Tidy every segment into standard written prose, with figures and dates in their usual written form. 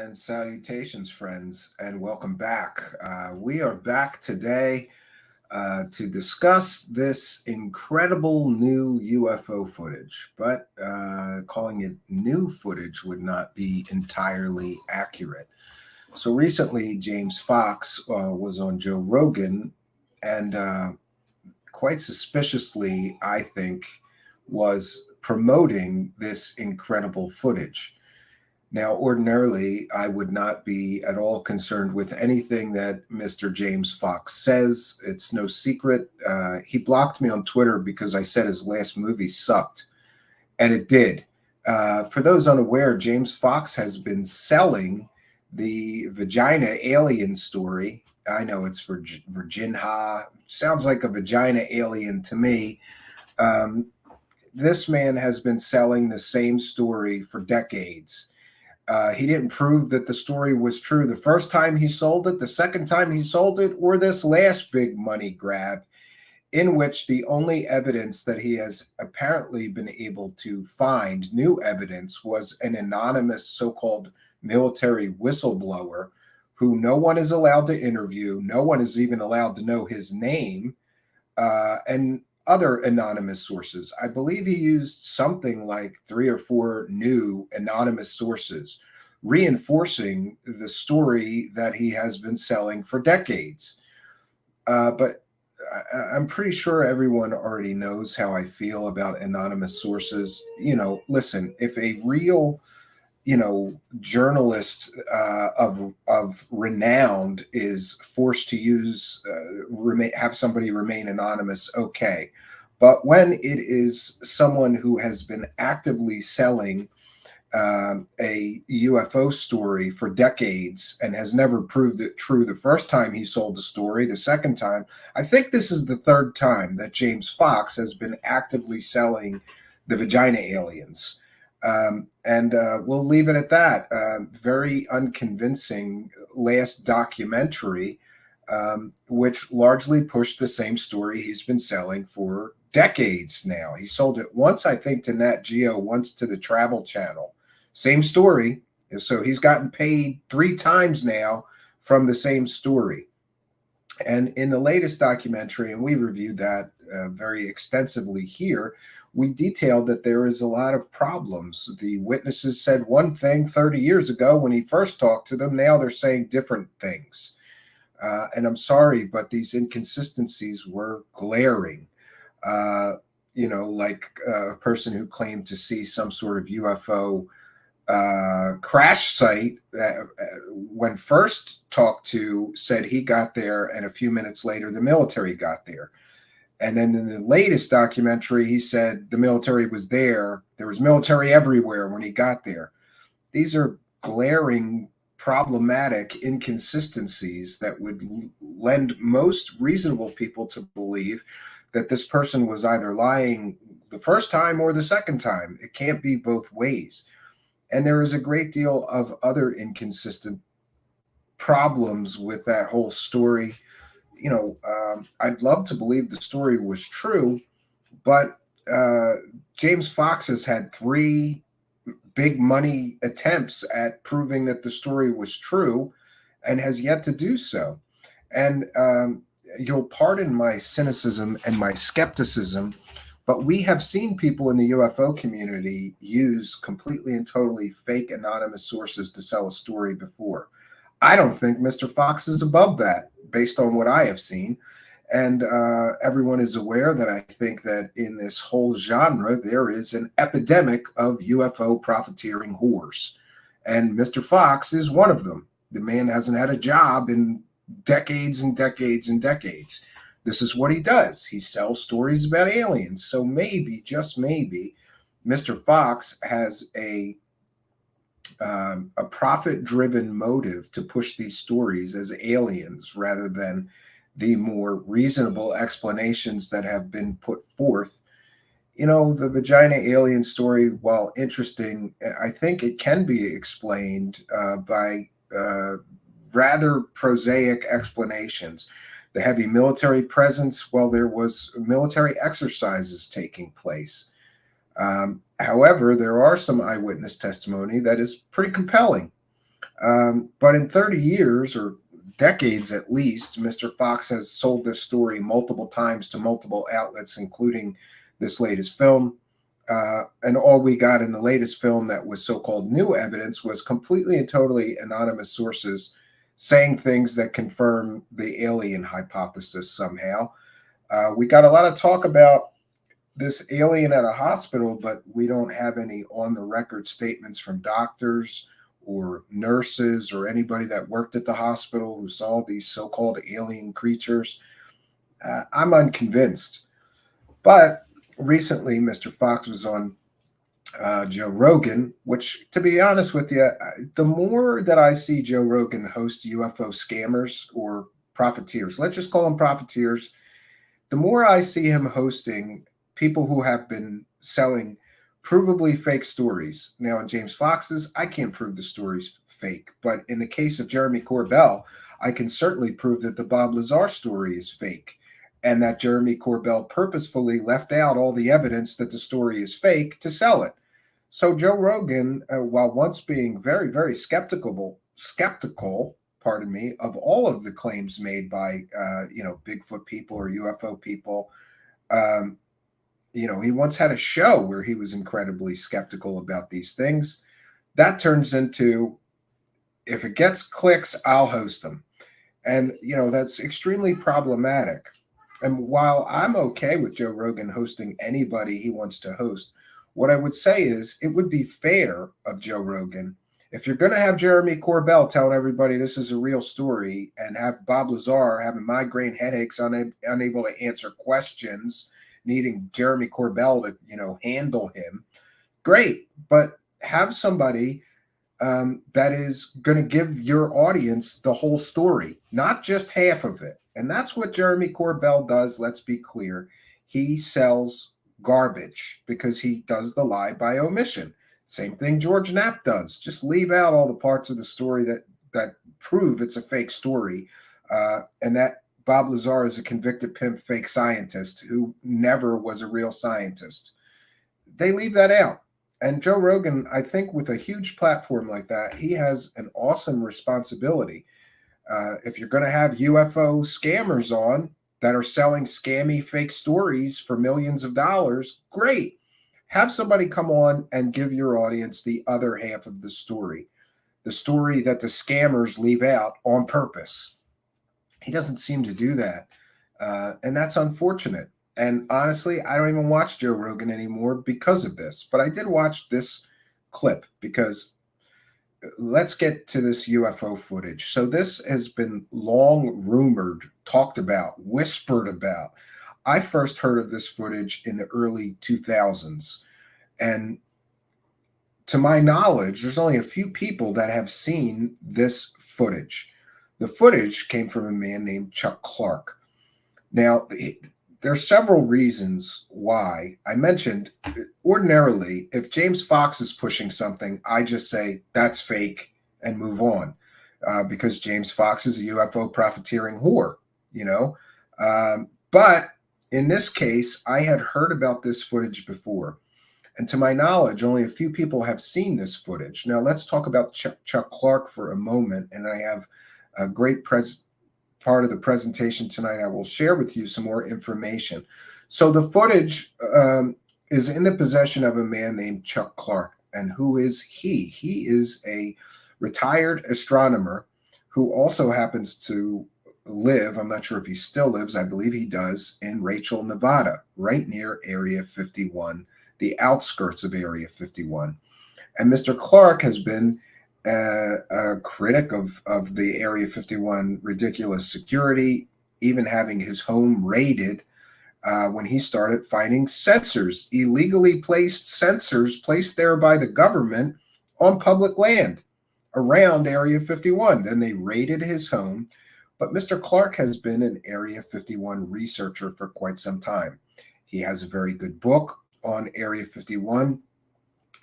And salutations, friends, and welcome back. We are back today to discuss this incredible new UFO footage, but calling it new footage would not be entirely accurate. So recently, James Fox was on Joe Rogan, and quite suspiciously, I think, was promoting this incredible footage. Now, ordinarily, I would not be at all concerned with anything that Mr. James Fox says. It's no secret. He blocked me on Twitter because I said his last movie sucked, and it did. For those unaware, James Fox has been selling the vagina alien story. I know it's for Virginha. Sounds like a vagina alien to me. Um, this man has been selling the same story for decades. He didn't prove that the story was true the first time he sold it, the second time he sold it, or this last big money grab, in which the only evidence that he has apparently been able to find, new evidence, was an anonymous so-called military whistleblower who no one is allowed to interview, no one is even allowed to know his name, and other anonymous sources. I believe he used something like 3 or 4 new anonymous sources, reinforcing the story that he has been selling for decades. But I'm pretty sure everyone already knows how I feel about anonymous sources. Listen, if a real journalist of renown is forced to use have somebody remain anonymous, okay. But when it is someone who has been actively selling a UFO story for decades and has never proved it true the first time he sold the story, the second time, I think this is the third time that James Fox has been actively selling the vagina aliens. And we'll leave it at that. Very unconvincing last documentary, which largely pushed the same story he's been selling for decades now. He sold it once, I think, to Nat Geo, once to the Travel Channel. Same story. So he's gotten paid 3 times now from the same story. And in the latest documentary, and we reviewed that very extensively here, we detailed that there is a lot of problems. The witnesses said one thing 30 years ago when he first talked to them. Now they're saying different things. And I'm sorry, but these inconsistencies were glaring. Like a person who claimed to see some sort of UFO crash site that, when first talked to, said he got there, and a few minutes later the military got there. And then in the latest documentary, he said the military was there. There was military everywhere when he got there. These are glaring, problematic inconsistencies that would lend most reasonable people to believe that this person was either lying the first time or the second time. It can't be both ways. And there is a great deal of other inconsistent problems with that whole story. I'd love to believe the story was true, but James Fox has had 3 big money attempts at proving that the story was true and has yet to do so. And you'll pardon my cynicism and my skepticism, but we have seen people in the UFO community use completely and totally fake anonymous sources to sell a story before. I don't think Mr. Fox is above that based on what I have seen. And everyone is aware that I think that in this whole genre, there is an epidemic of UFO profiteering whores. And Mr. Fox is one of them. The man hasn't had a job in decades and decades and decades. This is what he does. He sells stories about aliens. So maybe, just maybe, Mr. Fox has a profit-driven motive to push these stories as aliens rather than the more reasonable explanations that have been put forth. The vagina alien story, while interesting, I think it can be explained by rather prosaic explanations. The heavy military presence, well, there was military exercises taking place. However, there are some eyewitness testimony that is pretty compelling. But in 30 years or decades at least, Mr. Fox has sold this story multiple times to multiple outlets, including this latest film. And all we got in the latest film that was so-called new evidence was completely and totally anonymous sources saying things that confirm the alien hypothesis somehow. We got a lot of talk about this alien at a hospital, but we don't have any on the record statements from doctors or nurses or anybody that worked at the hospital who saw these so called alien creatures. I'm unconvinced. But recently, Mr. Fox was on Joe Rogan, which, to be honest with you, the more that I see Joe Rogan host UFO scammers or profiteers, let's just call them profiteers, the more I see him hosting people who have been selling provably fake stories. Now, in James Fox's, I can't prove the story's fake, but in the case of Jeremy Corbell, I can certainly prove that the Bob Lazar story is fake and that Jeremy Corbell purposefully left out all the evidence that the story is fake to sell it. So Joe Rogan, while once being very, very skeptical, pardon me, of all of the claims made by, Bigfoot people or UFO people, um, he once had a show where he was incredibly skeptical about these things. That turns into, if it gets clicks, I'll host them. And, that's extremely problematic. And while I'm okay with Joe Rogan hosting anybody he wants to host, what I would say is it would be fair of Joe Rogan, if you're going to have Jeremy Corbell telling everybody this is a real story and have Bob Lazar having migraine headaches, unable to answer questions, needing Jeremy Corbell to, handle him, great. But have somebody that is going to give your audience the whole story, not just half of it. And that's what Jeremy Corbell does. Let's be clear. He sells garbage because he does the lie by omission. Same thing George Knapp does. Just leave out all the parts of the story that prove it's a fake story, and that Bob Lazar is a convicted pimp fake scientist who never was a real scientist. They leave that out. And Joe Rogan, I think with a huge platform like that, he has an awesome responsibility. If you're going to have UFO scammers on that are selling scammy fake stories for millions of dollars, great. Have somebody come on and give your audience the other half of the story that the scammers leave out on purpose. He doesn't seem to do that. And that's unfortunate. And honestly, I don't even watch Joe Rogan anymore because of this. But I did watch this clip because let's get to this UFO footage. So this has been long rumored, talked about, whispered about. I first heard of this footage in the early 2000s. And to my knowledge, there's only a few people that have seen this footage. The footage came from a man named Chuck Clark. Now, there's several reasons why. I mentioned ordinarily, if James Fox is pushing something, I just say that's fake and move on because James Fox is a UFO profiteering whore, But in this case, I had heard about this footage before. And to my knowledge, only a few people have seen this footage. Now, let's talk about Chuck Clark for a moment. And I have a great part of the presentation tonight. I will share with you some more information. So the footage is in the possession of a man named Chuck Clark. And who is he? He is a retired astronomer who also happens to live, I'm not sure if he still lives, I believe he does, in Rachel, Nevada, right near Area 51, the outskirts of Area 51. And Mr. Clark has been a critic of the Area 51 ridiculous security, even having his home raided when he started finding sensors, illegally placed sensors placed there by the government on public land around Area 51. Then they raided his home. But Mr. Clark has been an Area 51 researcher for quite some time. He has a very good book on Area 51.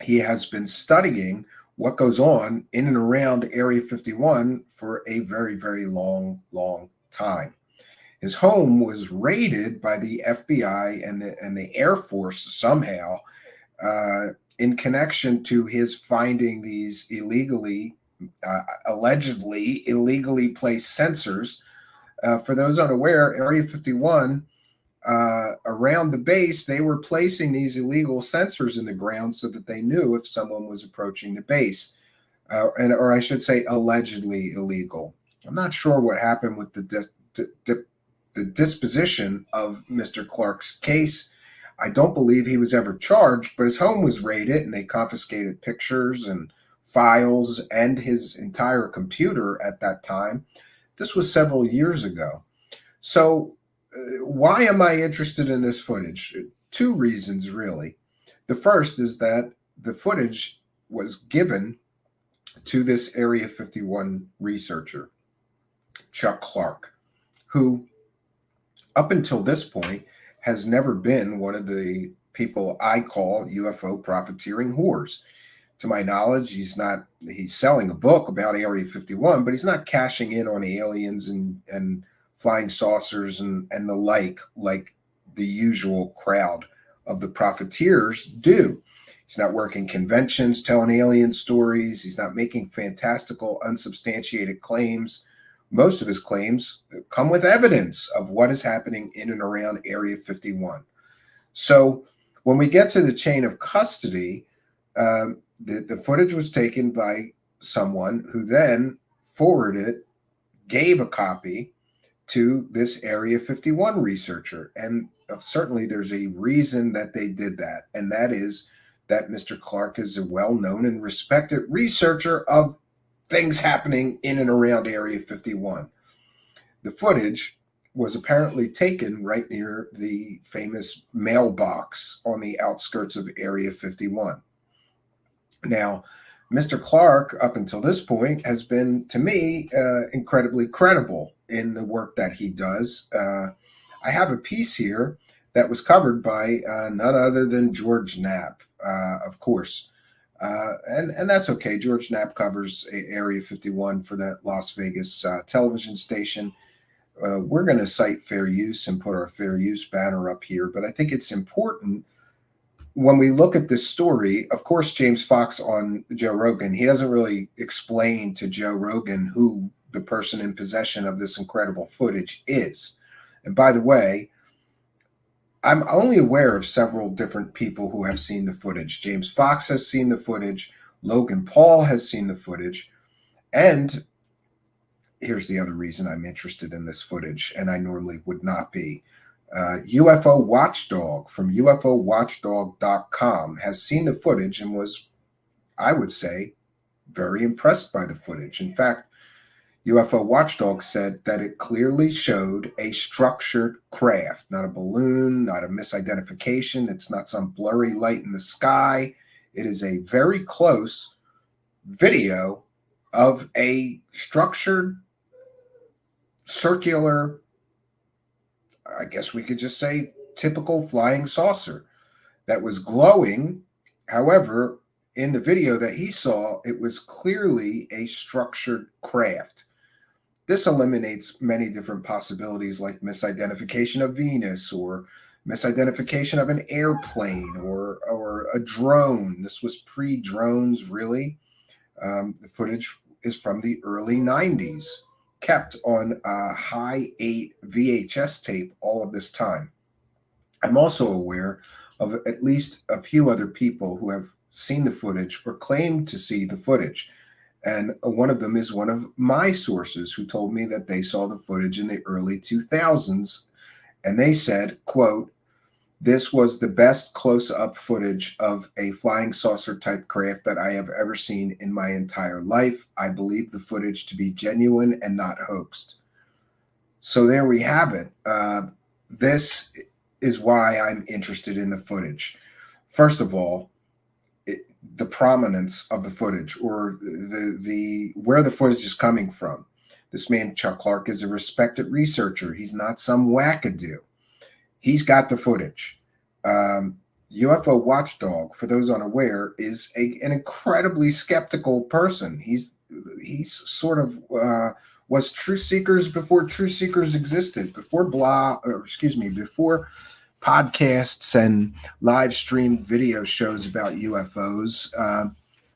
He has been studying what goes on in and around Area 51 for a very, very long, long time. His home was raided by the FBI and the Air Force somehow in connection to his finding these illegally allegedly illegally placed sensors. For those unaware, Area 51, around the base, they were placing these illegal sensors in the ground so that they knew if someone was approaching the base, or I should say, allegedly illegal. I'm not sure what happened with the disposition of Mr. Clark's case. I don't believe he was ever charged, but his home was raided and they confiscated pictures and files and his entire computer at that time. This was several years ago. So, why am I interested in this footage? Two reasons, really. The first is that the footage was given to this Area 51 researcher, Chuck Clark, who, up until this point, has never been one of the people I call UFO profiteering whores. To my knowledge, he's selling a book about Area 51, but he's not cashing in on aliens and flying saucers and the like the usual crowd of the profiteers do. He's not working conventions telling alien stories. He's not making fantastical, unsubstantiated claims. Most of his claims come with evidence of what is happening in and around Area 51. So when we get to the chain of custody, the footage was taken by someone who then gave a copy to this Area 51 researcher. And certainly there's a reason that they did that. And that is that Mr. Clark is a well-known and respected researcher of things happening in and around Area 51. The footage was apparently taken right near the famous mailbox on the outskirts of Area 51. Now, Mr. Clark, up until this point, has been, to me, incredibly credible in the work that he does. I have a piece here that was covered by none other than George Knapp, of course. And that's okay. George Knapp covers Area 51 for that Las Vegas television station. We're going to cite fair use and put our fair use banner up here, but I think it's important when we look at this story. Of course, James Fox on Joe Rogan, he doesn't really explain to Joe Rogan who the person in possession of this incredible footage is. And by the way, I'm only aware of several different people who have seen the footage. James Fox has seen the footage. Logan Paul has seen the footage. And here's the other reason I'm interested in this footage, and I normally would not be. UFO Watchdog from UFOWatchdog.com has seen the footage and was, I would say, very impressed by the footage. In fact, UFO Watchdog said that it clearly showed a structured craft, not a balloon, not a misidentification. It's not some blurry light in the sky. It is a very close video of a structured, circular, I guess we could just say typical flying saucer that was glowing. However, in the video that he saw, it was clearly a structured craft. This eliminates many different possibilities like misidentification of Venus or misidentification of an airplane or a drone. This was pre-drones, really. The footage is from the early 90s, kept on a high 8 VHS tape all of this time. I'm also aware of at least a few other people who have seen the footage or claimed to see the footage. And one of them is one of my sources who told me that they saw the footage in the early 2000s. And they said, quote, "This was the best close-up footage of a flying saucer type craft that I have ever seen in my entire life. I believe the footage to be genuine and not hoaxed." So there we have it. This is why I'm interested in the footage. First of all, the prominence of the footage, or the where the footage is coming from. This man, Chuck Clark, is a respected researcher. He's not some wackadoo. He's got the footage. UFO Watchdog, for those unaware, is an incredibly skeptical person. He's sort of was Truthseekers before Truthseekers existed, before before podcasts and live stream video shows about UFOs.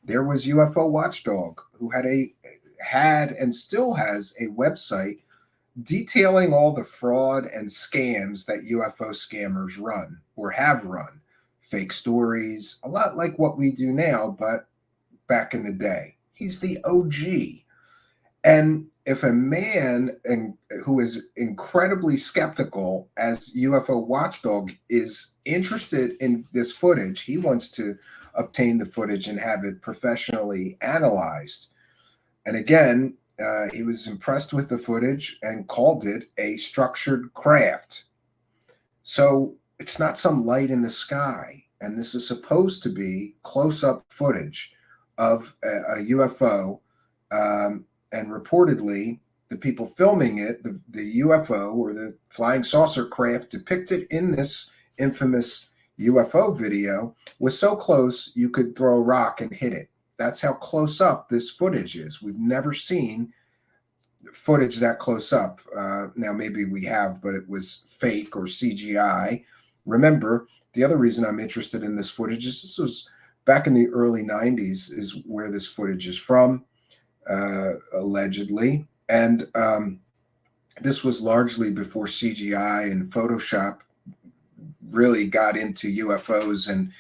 there was UFO Watchdog, who had and still has a website detailing all the fraud and scams that UFO scammers run or have run. Fake stories, a lot like what we do now, but back in the day. He's the OG. And if a man who is incredibly skeptical, as UFO Watchdog, is interested in this footage, he wants to obtain the footage and have it professionally analyzed. And again, he was impressed with the footage and called it a structured craft. So it's not some light in the sky. And this is supposed to be close-up footage of a UFO. And reportedly, the people filming it, the UFO or the flying saucer craft depicted in this infamous UFO video, was so close you could throw a rock and hit it. That's how close up this footage is. We've never seen footage that close up. Now, maybe we have, but it was fake or CGI. Remember, the other reason I'm interested in this footage is this was back in the early 90s is where this footage is from, allegedly. And this was largely before CGI and Photoshop really got into UFOs and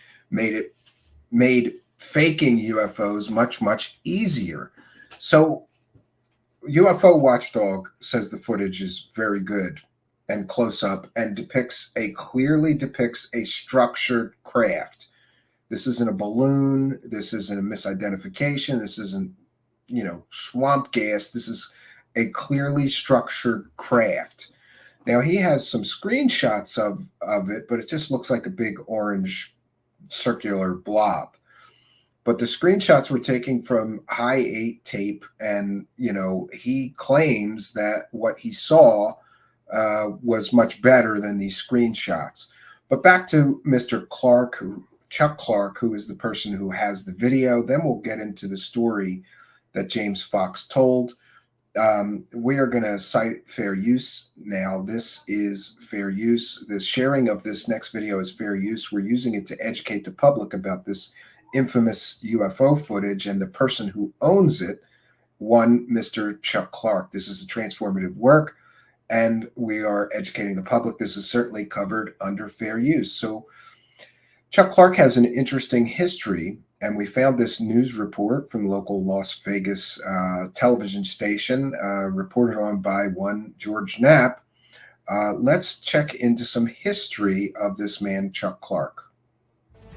made faking UFOs much, much easier. So UFO Watchdog says the footage is very good and close up and clearly depicts a structured craft. This isn't a balloon. This isn't a misidentification. This isn't, swamp gas. This is a clearly structured craft. Now, he has some screenshots of it, but it just looks like a big orange circular blob. But the screenshots were taken from high 8 tape, and, he claims that what he saw was much better than these screenshots. But back to Mr. Chuck Clark, who is the person who has the video. Then we'll get into the story that James Fox told. We are going to cite fair use now. This is fair use. The sharing of this next video is fair use. We're using it to educate the public about this infamous UFO footage and the person who owns it, one Mr. Chuck Clark. This is a transformative work, and we are educating the public. This is certainly covered under fair use. So Chuck Clark has an interesting history, and we found this news report from local Las Vegas television station, reported on by one George Knapp. Let's check into some history of this man, Chuck Clark.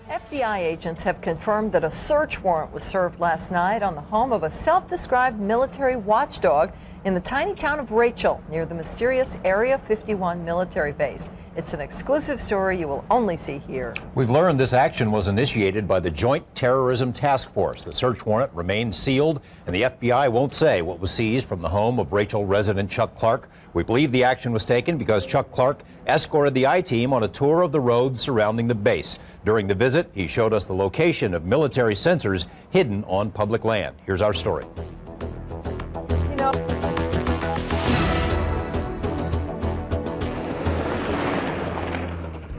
FBI agents have confirmed that a search warrant was served last night on the home of a self-described military watchdog in the tiny town of Rachel, near the mysterious Area 51 military base. It's an exclusive story you will only see here. We've learned this action was initiated by the Joint Terrorism Task Force. The search warrant remains sealed, and the FBI won't say what was seized from the home of Rachel resident Chuck Clark. We believe the action was taken because Chuck Clark escorted the I-team on a tour of the roads surrounding the base. During the visit, he showed us the location of military sensors hidden on public land. Here's our story.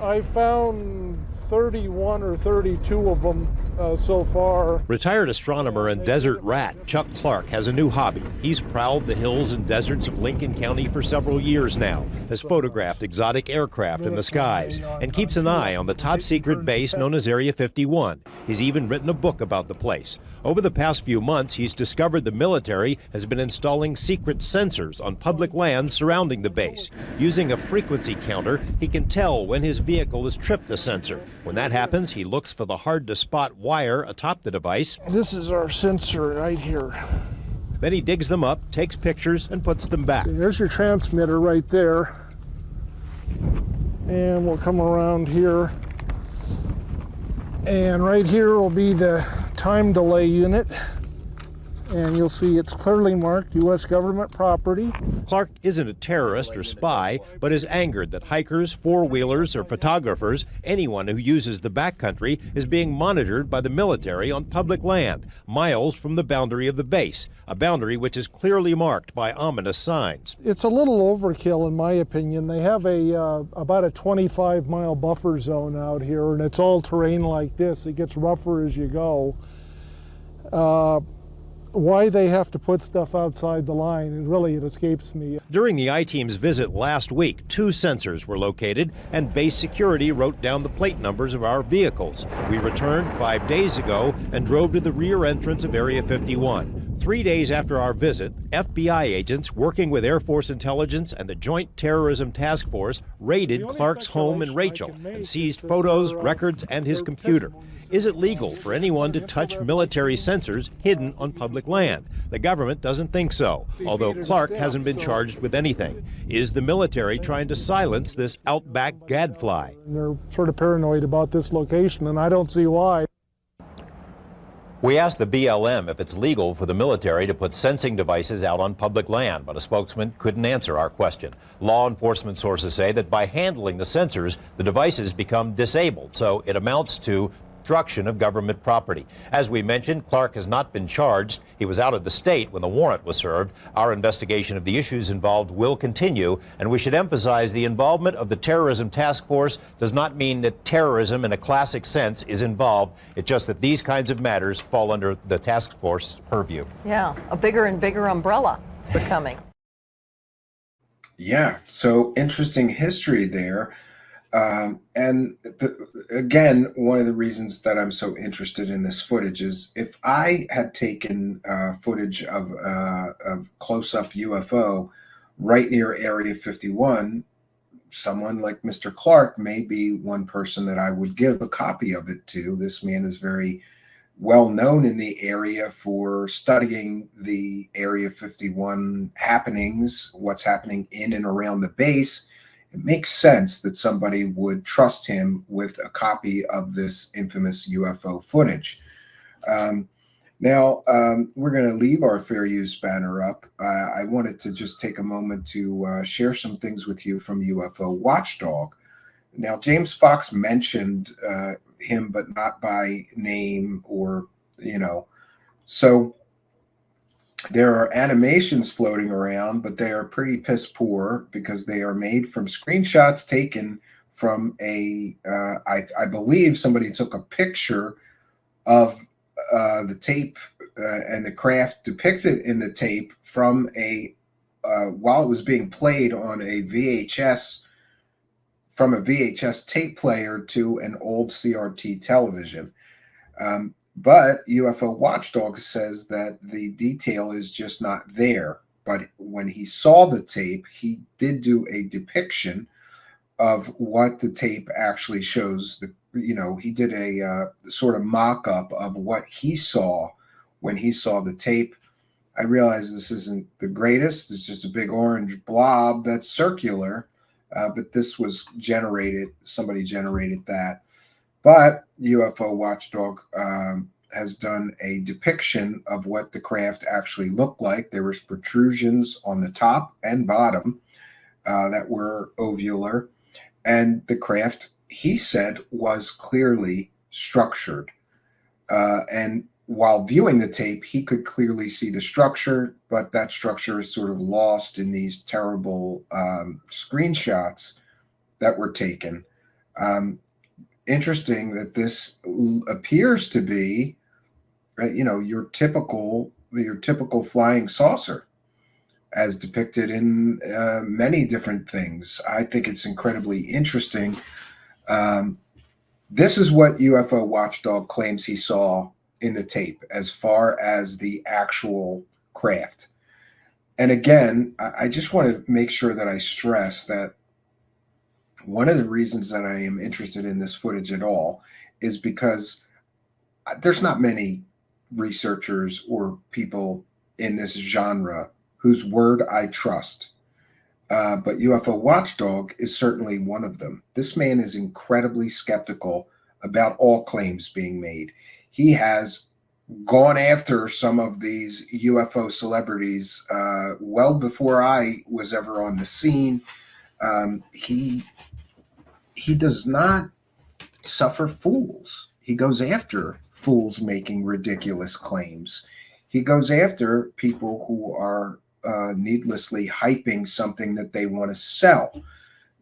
I found 31 or 32 of them so far. Retired astronomer and desert rat Chuck Clark has a new hobby. He's prowled the hills and deserts of Lincoln County for several years now, has photographed exotic aircraft in the skies, and keeps an eye on the top secret base known as Area 51. He's even written a book about the place. Over the past few months, he's discovered the military has been installing secret sensors on public land surrounding the base. Using a frequency counter, he can tell when his vehicle has tripped the sensor. When that happens, he looks for the hard-to-spot wire atop the device. This is our sensor right here. Then he digs them up, takes pictures, and puts them back. There's your transmitter right there. And we'll come around here. And right here will be the time delay unit. And you'll see it's clearly marked U.S. government property. Clark isn't a terrorist or spy, but is angered that hikers, four-wheelers, or photographers, anyone who uses the backcountry, is being monitored by the military on public land, miles from the boundary of the base, a boundary which is clearly marked by ominous signs. It's a little overkill, in my opinion. They have about a 25-mile buffer zone out here, and it's all terrain like this. It gets rougher as you go. Why they have to put stuff outside the line, and really it escapes me. During the I-Team's visit last week, 2 sensors were located and base security wrote down the plate numbers of our vehicles. We returned 5 days ago and drove to the rear entrance of Area 51. 3 days after our visit, FBI agents working with Air Force Intelligence and the Joint Terrorism Task Force raided Clark's home in Rachel and seized photos, records, and his computer. Is it legal for anyone to touch military sensors hidden on public land? The government doesn't think so, although Clark hasn't been charged with anything. Is the military trying to silence this outback gadfly? They're sort of paranoid about this location, and I don't see why. We asked the BLM if it's legal for the military to put sensing devices out on public land, but a spokesman couldn't answer our question. Law enforcement sources say that by handling the sensors, the devices become disabled, so it amounts to destruction of government property. As we mentioned, Clark has not been charged. He was out of the state when the warrant was served. Our investigation of the issues involved will continue, and we should emphasize the involvement of the Terrorism Task Force does not mean that terrorism in a classic sense is involved. It's just that these kinds of matters fall under the task force purview. Yeah, a bigger and bigger umbrella it's becoming. Yeah, so interesting history there. Again, one of the reasons that I'm so interested in this footage is if I had taken footage of a close-up UFO right near Area 51, someone like Mr. Clark may be one person that I would give a copy of it to. This man is very well known in the area for studying the Area 51 happenings, what's happening in and around the base. It makes sense that somebody would trust him with a copy of this infamous UFO footage. Now, we're going to leave our fair use banner up. I wanted to just take a moment to share some things with you from UFO Watchdog. Now, James Fox mentioned him, but not by name or, so there are animations floating around, but they are pretty piss poor because they are made from screenshots taken from I believe somebody took a picture of the tape and the craft depicted in the tape from while it was being played on a VHS, from a VHS tape player to an old CRT television. But UFO Watchdog says that the detail is just not there. But when he saw the tape, he did do a depiction of what the tape actually shows. He did a sort of mock-up of what he saw when he saw the tape. I realize this isn't the greatest. It's just a big orange blob that's circular. But this was generated. Somebody generated that. But UFO Watchdog has done a depiction of what the craft actually looked like. There was protrusions on the top and bottom that were ovular. And the craft, he said, was clearly structured. And while viewing the tape, he could clearly see the structure, but that structure is sort of lost in these terrible screenshots that were taken. Interesting that this appears to be, your typical flying saucer, as depicted in many different things. I think it's incredibly interesting. This is what UFO Watchdog claims he saw in the tape, as far as the actual craft. And again, I just want to make sure that I stress that one of the reasons that I am interested in this footage at all is because there's not many researchers or people in this genre whose word I trust. But UFO Watchdog is certainly one of them. This man is incredibly skeptical about all claims being made. He has gone after some of these UFO celebrities well before I was ever on the scene. He does not suffer fools. He goes after fools making ridiculous claims. He goes after people who are needlessly hyping something that they want to sell.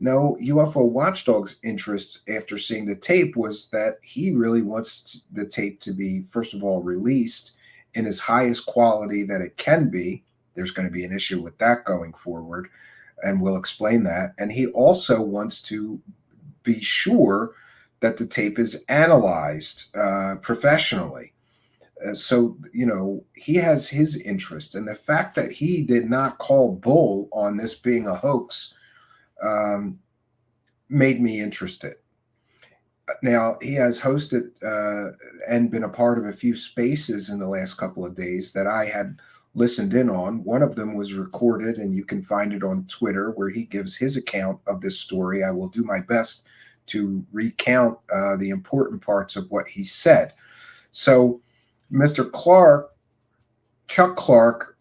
No, UFO Watchdog's interest after seeing the tape was that he really wants the tape to be, first of all, released, in as highest quality that it can be. There's going to be an issue with that going forward, and we'll explain that. And he also wants to be sure that the tape is analyzed professionally. So, he has his interest. And the fact that he did not call bull on this being a hoax made me interested. Now, he has hosted and been a part of a few spaces in the last couple of days that I had listened in on. One of them was recorded, and you can find it on Twitter, where he gives his account of this story. I will do my best to recount the important parts of what he said. So, Mr. Clark, Chuck Clark,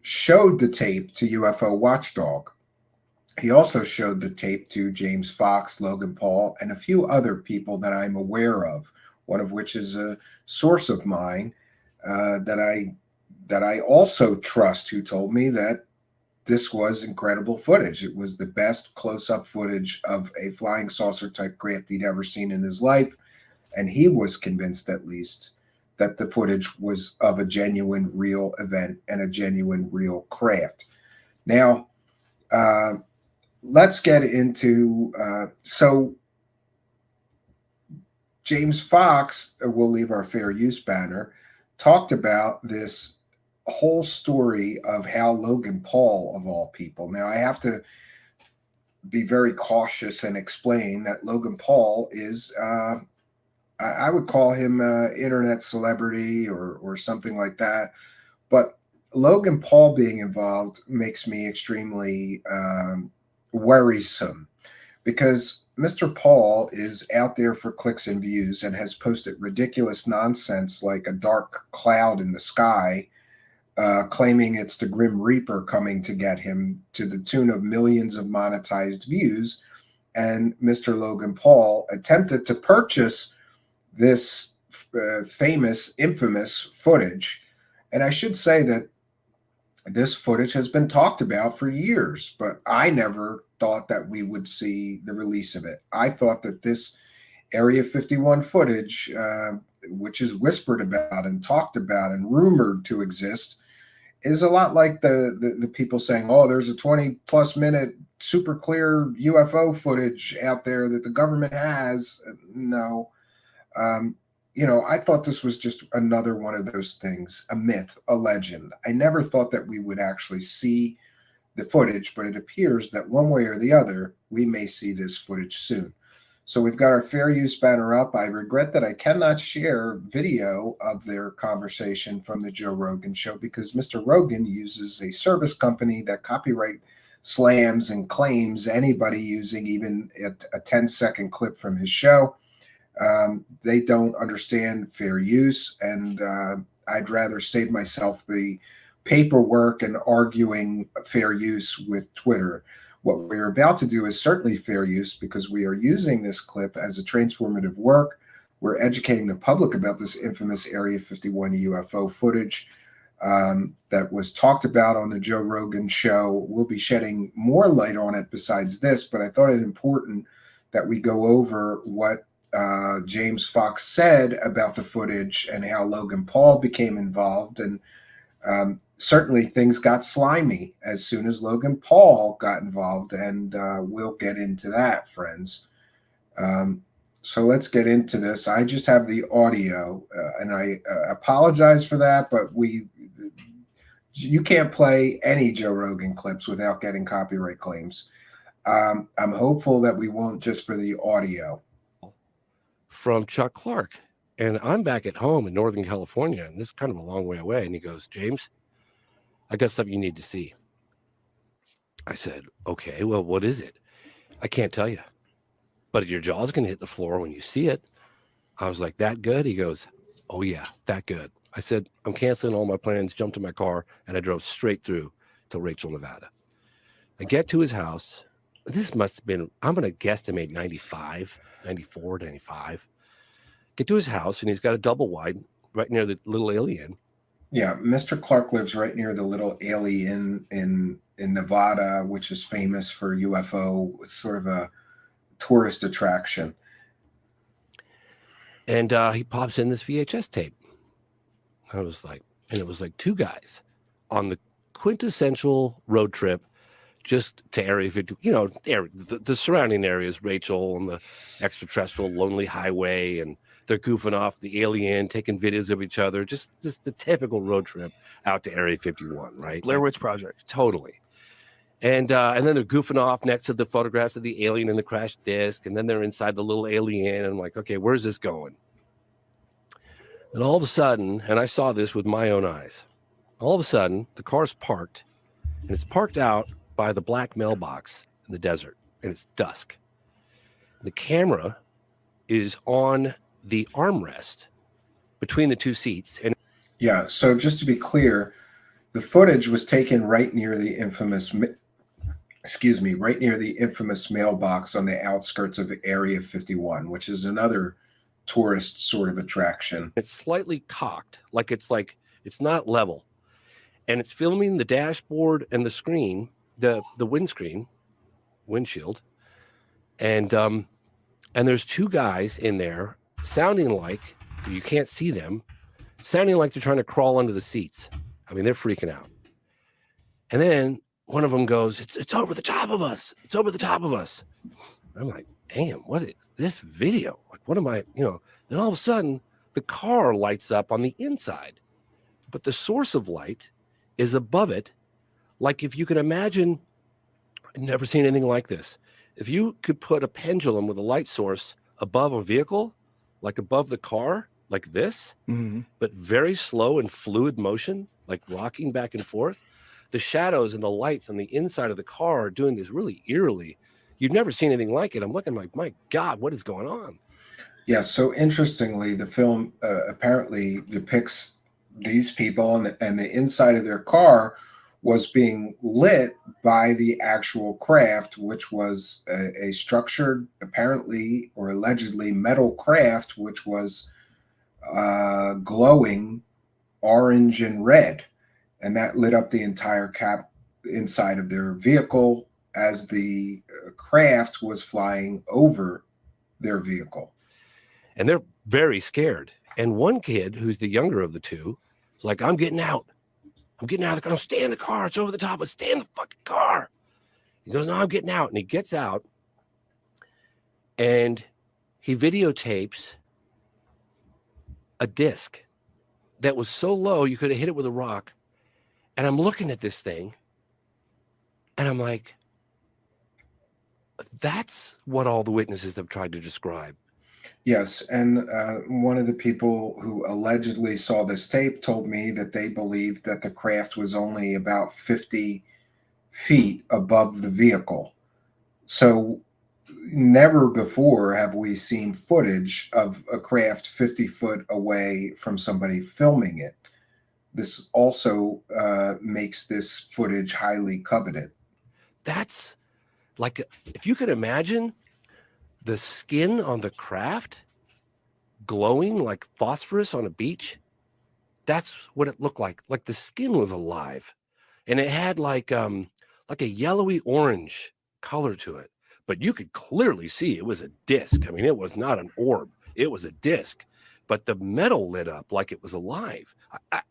showed the tape to UFO Watchdog. He also showed the tape to James Fox, Logan Paul, and a few other people that I'm aware of, one of which is a source of mine that I also trust, who told me that this was incredible footage. It was the best close-up footage of a flying saucer type craft he'd ever seen in his life, and he was convinced, at least, that the footage was of a genuine, real event and a genuine, real craft. Now, let's get into, so James Fox, we'll leave our fair use banner, talked about this whole story of how Logan Paul, of all people. Now, I have to be very cautious and explain that Logan Paul is, I would call him an internet celebrity or something like that. But Logan Paul being involved makes me extremely worrisome, because Mr. Paul is out there for clicks and views and has posted ridiculous nonsense like a dark cloud in the sky, claiming it's the Grim Reaper coming to get him, to the tune of millions of monetized views. And Mr. Logan Paul attempted to purchase this famous, infamous footage. And I should say that this footage has been talked about for years, but I never thought that we would see the release of it. I thought that this Area 51 footage, which is whispered about and talked about and rumored to exist, is a lot like the people saying, oh, there's a 20-plus minute super clear UFO footage out there that the government has. No. I thought this was just another one of those things, a myth, a legend. I never thought that we would actually see the footage, but it appears that one way or the other, we may see this footage soon. So we've got our fair use banner up. I regret that I cannot share video of their conversation from the Joe Rogan show, because Mr. Rogan uses a service company that copyright slams and claims anybody using even a 10-second clip from his show. They don't understand fair use, and I'd rather save myself the paperwork and arguing fair use with Twitter. What we're about to do is certainly fair use, because we are using this clip as a transformative work. We're educating the public about this infamous Area 51 UFO footage that was talked about on the Joe Rogan show. We'll be shedding more light on it besides this, but I thought it important that we go over what James Fox said about the footage and how Logan Paul became involved. And certainly things got slimy as soon as Logan Paul got involved, and we'll get into that, friends. So let's get into this. I just have the audio, and I apologize for that, but you can't play any Joe Rogan clips without getting copyright claims. I'm hopeful that we won't, just for the audio. From Chuck Clark. And I'm back at home in Northern California, and this is kind of a long way away. And he goes, James, I got something you need to see. I said, okay, well, what is it? I can't tell you, but your jaw's going to hit the floor when you see it. I was like, that good? He goes, oh yeah, that good. I said, I'm canceling all my plans, jumped in my car, and I drove straight through to Rachel, Nevada. I get to his house. This must have been, I'm going to guesstimate 95, 94, 95. Get to his house, and he's got a double wide right near the little alien. Yeah, Mr. Clark lives right near the little alien in Nevada, which is famous for UFO. It's sort of a tourist attraction. And he pops in this VHS tape. I was like, And it was like two guys on the quintessential road trip just to Area 50, the surrounding areas, Rachel and the extraterrestrial lonely highway, and they're goofing off the alien, taking videos of each other, just the typical road trip out to Area 51, right? Blair Witch Project. Totally. And then they're goofing off next to the photographs of the alien and the crashed disc, and then they're inside the little alien, and I'm like, okay, where's this going? And all of a sudden, and I saw this with my own eyes, all of a sudden, the car's parked, and it's parked out by the black mailbox in the desert, and it's dusk. The camera is on the armrest between the two seats. And yeah, so just to be clear, the footage was taken right near the infamous mailbox on the outskirts of Area 51, which is another tourist sort of attraction. it's slightly cocked, like it's not level. And it's filming the dashboard and the screen, the windshield. And there's two guys in there sounding like, you can't see them, sounding like they're trying to crawl under the seats. I mean, they're freaking out. And then one of them goes, it's over the top of us. It's over the top of us. I'm like, damn, what is this video? Like, what am I, then all of a sudden the car lights up on the inside, but the source of light is above it. Like, if you can imagine, I've never seen anything like this. If you could put a pendulum with a light source above a vehicle, like above the car, like this, but very slow and fluid motion, like rocking back and forth, the shadows and the lights on the inside of the car are doing this really eerily. You've never seen anything like it. I'm looking like, my God, what is going on? Yeah, so interestingly, the film apparently depicts these people, and the inside of their car was being lit by the actual craft, which was a structured, apparently or allegedly metal craft, which was glowing orange and red, and that lit up the entire inside of their vehicle as the craft was flying over their vehicle. And they're very scared. And one kid, who's the younger of the two, is like, I'm getting out. I'm getting out of the car. Stay in the car. It's over the top. Stay in the fucking car. He goes, no, I'm getting out. And he gets out and he videotapes a disc that was so low you could have hit it with a rock. And I'm looking at this thing and I'm like, that's what all the witnesses have tried to describe. Yes, and one of the people who allegedly saw this tape told me that they believed that the craft was only about 50 feet above the vehicle. So never before have we seen footage of a craft 50 foot away from somebody filming it. This also makes this footage highly coveted. That's like, if you could imagine the skin on the craft glowing like phosphorus on a beach, that's what it looked like. Like the skin was alive, and it had like a yellowy orange color to it, but you could clearly see it was a disc. I mean, it was not an orb, it was a disc, but the metal lit up like it was alive.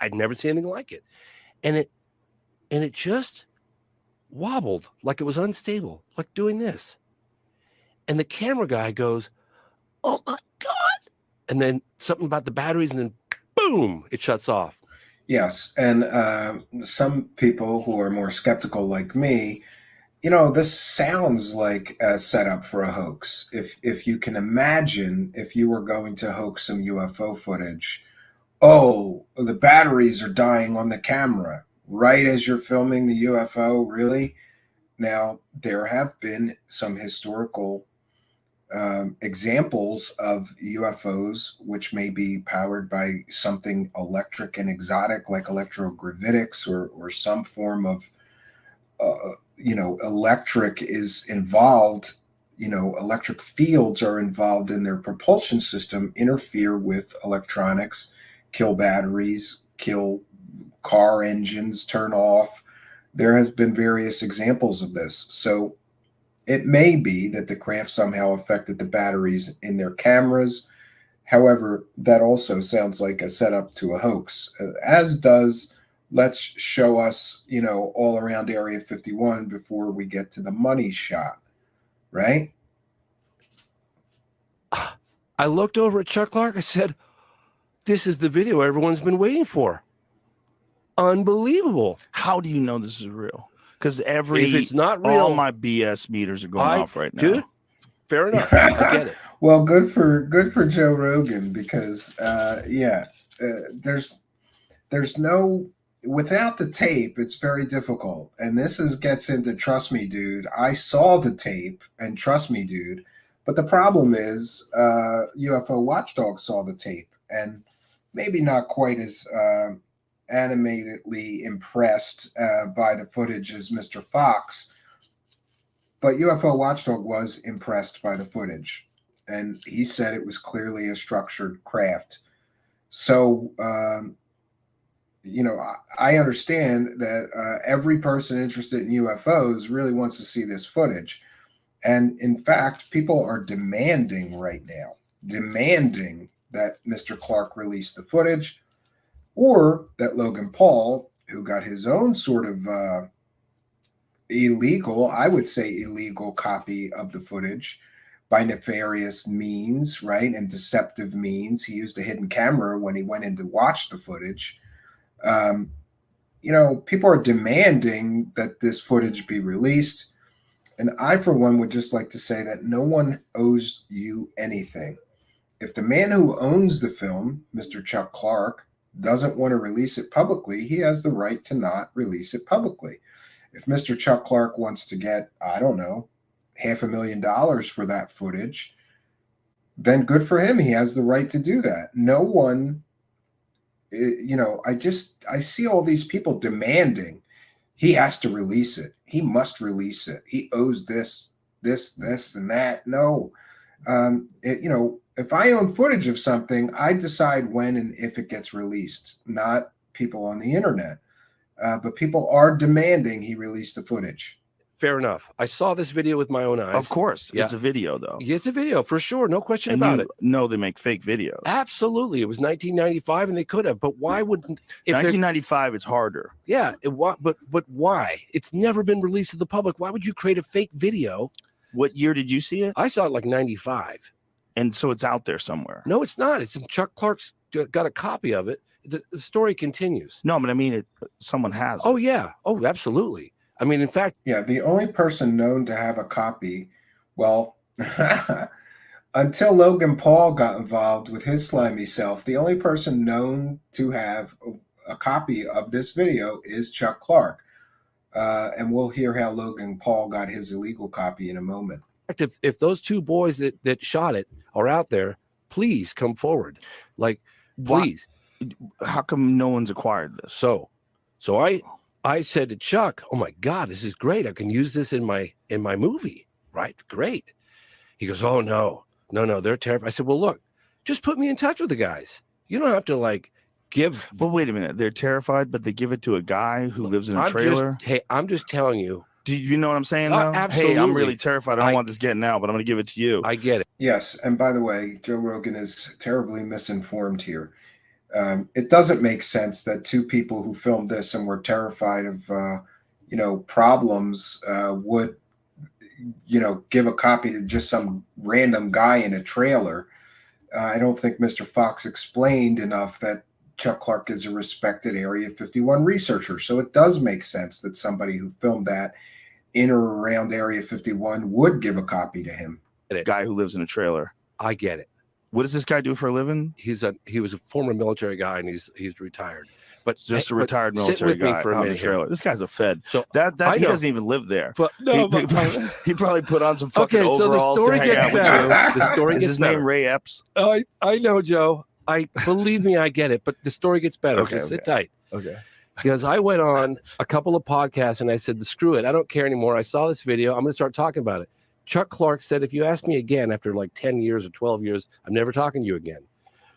I'd never seen anything like it. And it just wobbled like it was unstable, like doing this. And the camera guy goes, oh my God. And then something about the batteries, and then boom, it shuts off. Yes. And some people who are more skeptical like me, this sounds like a setup for a hoax. If you can imagine, if you were going to hoax some UFO footage, oh, the batteries are dying on the camera right as you're filming the UFO, really? Now, there have been some historical examples of UFOs which may be powered by something electric and exotic, like electrogravitics or some form of electric is involved. Electric fields are involved in their propulsion system, interfere with electronics, kill batteries, kill car engines, turn off. There has been various examples of this. So it may be that the craft somehow affected the batteries in their cameras, However, that also sounds like a setup to a hoax, as does let's show us, all around Area 51 before we get to the money shot, right? I looked over at Chuck Clark. I said, this is the video everyone's been waiting for. Unbelievable. How do you know this is real? Because If it's not real, all my BS meters are going off right now. Good. Fair enough. I get it. Well, good for Joe Rogan, because there's no, without the tape, it's very difficult. And this gets into trust me, dude. I saw the tape, and trust me, dude. But the problem is, UFO Watchdog saw the tape, and maybe not quite as animatedly impressed by the footage as Mr. Fox. But UFO Watchdog was impressed by the footage, and he said it was clearly a structured craft. So, I understand that every person interested in UFOs really wants to see this footage. And in fact, people are demanding right now, that Mr. Clark release the footage, or that Logan Paul, who got his own sort of illegal copy of the footage by nefarious means, right, and deceptive means. He used a hidden camera when he went in to watch the footage. People are demanding that this footage be released. And I, for one, would just like to say that no one owes you anything. If the man who owns the film, Mr. Chuck Clark, doesn't want to release it publicly, he has the right to not release it publicly. If Mr. Chuck Clark wants to get, I don't know, $500,000 for that footage, then good for him. He has the right to do that. No one, I see all these people demanding he has to release it. He must release it. He owes this, and that. No. If I own footage of something, I decide when and if it gets released, not people on the internet. But people are demanding he release the footage. Fair enough. I saw this video with my own eyes. Of course. Yeah. It's a video, though. It's a video, for sure. No question And about you it. know they make fake videos. Absolutely. It was 1995, and they could have. But why wouldn't... 1995 is harder. Yeah. But why? It's never been released to the public. Why would you create a fake video? What year did you see it? I saw it like 95. And so it's out there somewhere. No, it's not. It's in Chuck Clark's got a copy of it. The story continues. No, but I mean, someone has it. Oh, yeah. Oh, absolutely. I mean, in fact... Yeah, the only person known to have a copy, well, until Logan Paul got involved with his slimy self, the only person known to have a copy of this video is Chuck Clark. And we'll hear how Logan Paul got his illegal copy in a moment. If those two boys that shot it are out there, please come forward. Like, please. How come no one's acquired this? So I said to Chuck, "Oh my God, this is great! I can use this in my movie, right? Great." He goes, "Oh no, they're terrified." I said, "Well, look, just put me in touch with the guys. You don't have to give." But wait a minute, they're terrified, but they give it to a guy who lives in a trailer. I'm just telling you. Do you know what I'm saying? Now? Absolutely. Hey, I'm really terrified. I don't want this getting out, but I'm going to give it to you. I get it. Yes, and by the way, Joe Rogan is terribly misinformed here. It doesn't make sense that two people who filmed this and were terrified of, problems would, give a copy to just some random guy in a trailer. I don't think Mr. Fox explained enough that Chuck Clark is a respected Area 51 researcher. So it does make sense that somebody who filmed that in or around Area 51 would give a copy to him. A guy who lives in a trailer. I get it. What does this guy do for a living? He was a former military guy, and he's retired. But just a retired military guy for a minute trailer. This guy's a Fed. So that he doesn't even live there. But no, he probably put on some fucking overalls so the story to hang out with you. The story Is gets his better. name Ray Epps? I know, Joe. Believe me, I get it. But the story gets better. Okay, so sit tight. Okay. Because I went on a couple of podcasts and I said, screw it. I don't care anymore. I saw this video. I'm going to start talking about it. Chuck Clark said, if you ask me again after like 10 years or 12 years, I'm never talking to you again.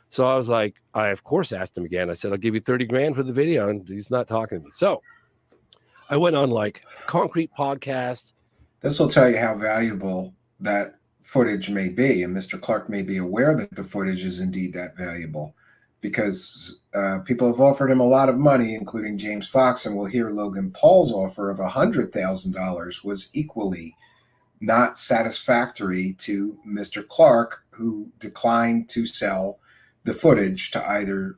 So I was like, I, of course, asked him again. I said, I'll give you 30 grand for the video. And he's not talking to me. So I went on like Concrete Podcast. This will tell you how valuable that footage may be, and Mr. Clark may be aware that the footage is indeed that valuable, because people have offered him a lot of money, including James Fox, and we'll hear Logan Paul's offer of $100,000 was equally not satisfactory to Mr. Clark, who declined to sell the footage to either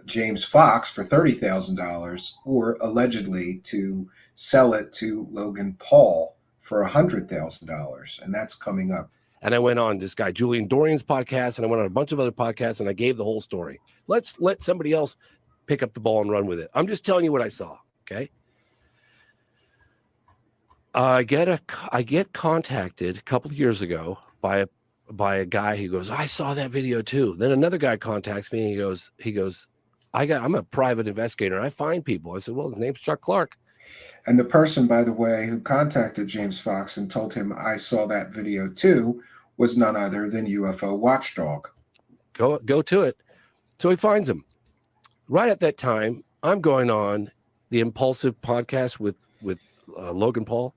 James Fox for $30,000 or allegedly to sell it to Logan Paul for $100,000. And that's coming up. And I went on this guy, Julian Dorian's podcast, and I went on a bunch of other podcasts, and I gave the whole story. Let's let somebody else pick up the ball and run with it. I'm just telling you what I saw, okay? I get contacted a couple of years ago by a guy who goes, I saw that video too. Then another guy contacts me, and he goes, I'm a private investigator. I find people. I said, well, his name's Chuck Clark. And the person, by the way, who contacted James Fox and told him I saw that video too was none other than UFO Watchdog. Go to it. So he finds him. Right at that time, I'm going on the Impulsive podcast with Logan Paul.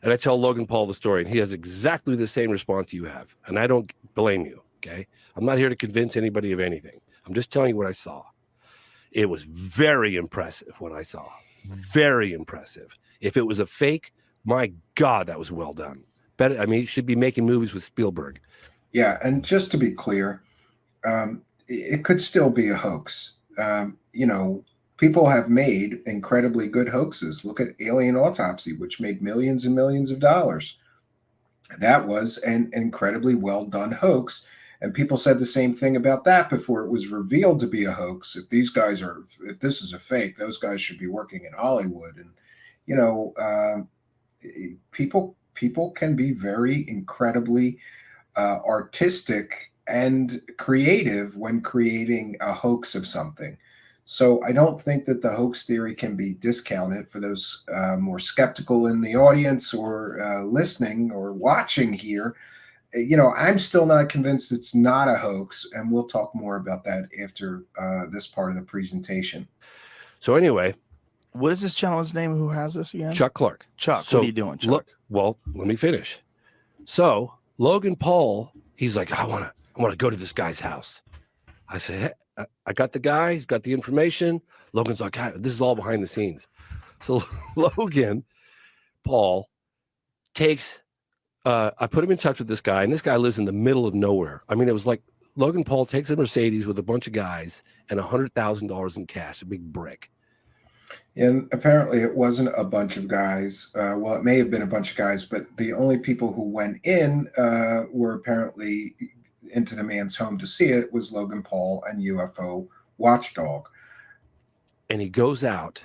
And I tell Logan Paul the story, and he has exactly the same response you have. And I don't blame you, okay? I'm not here to convince anybody of anything. I'm just telling you what I saw. It was very impressive what I saw. Very impressive. If it was a fake, my God, that was well done. Better, I mean, he should be making movies with Spielberg. Yeah, and just to be clear, it could still be a hoax. People have made incredibly good hoaxes. Look at Alien Autopsy, which made millions and millions of dollars. That was an incredibly well done hoax. And people said the same thing about that before it was revealed to be a hoax. If this is a fake, those guys should be working in Hollywood. And, people can be very incredibly artistic and creative when creating a hoax of something. So I don't think that the hoax theory can be discounted for those more skeptical in the audience or listening or watching here. I'm still not convinced it's not a hoax, and we'll talk more about that after this part of the presentation. So anyway, What is this gentleman's name who has this again? Chuck Clark. Chuck, So what are you doing, Chuck? Well, let me finish. So Logan Paul, he's like, I want to go to this guy's house. I said, hey, I got the guy. He's got the information. Logan's like, this is all behind the scenes. So Logan Paul takes, I put him in touch with this guy, and this guy lives in the middle of nowhere. I mean, it was like Logan Paul takes a Mercedes with a bunch of guys and $100,000 in cash, a big brick. And apparently it wasn't a bunch of guys. Well, it may have been a bunch of guys, but the only people who went in were apparently into the man's home to see it was Logan Paul and UFO Watchdog. And he goes out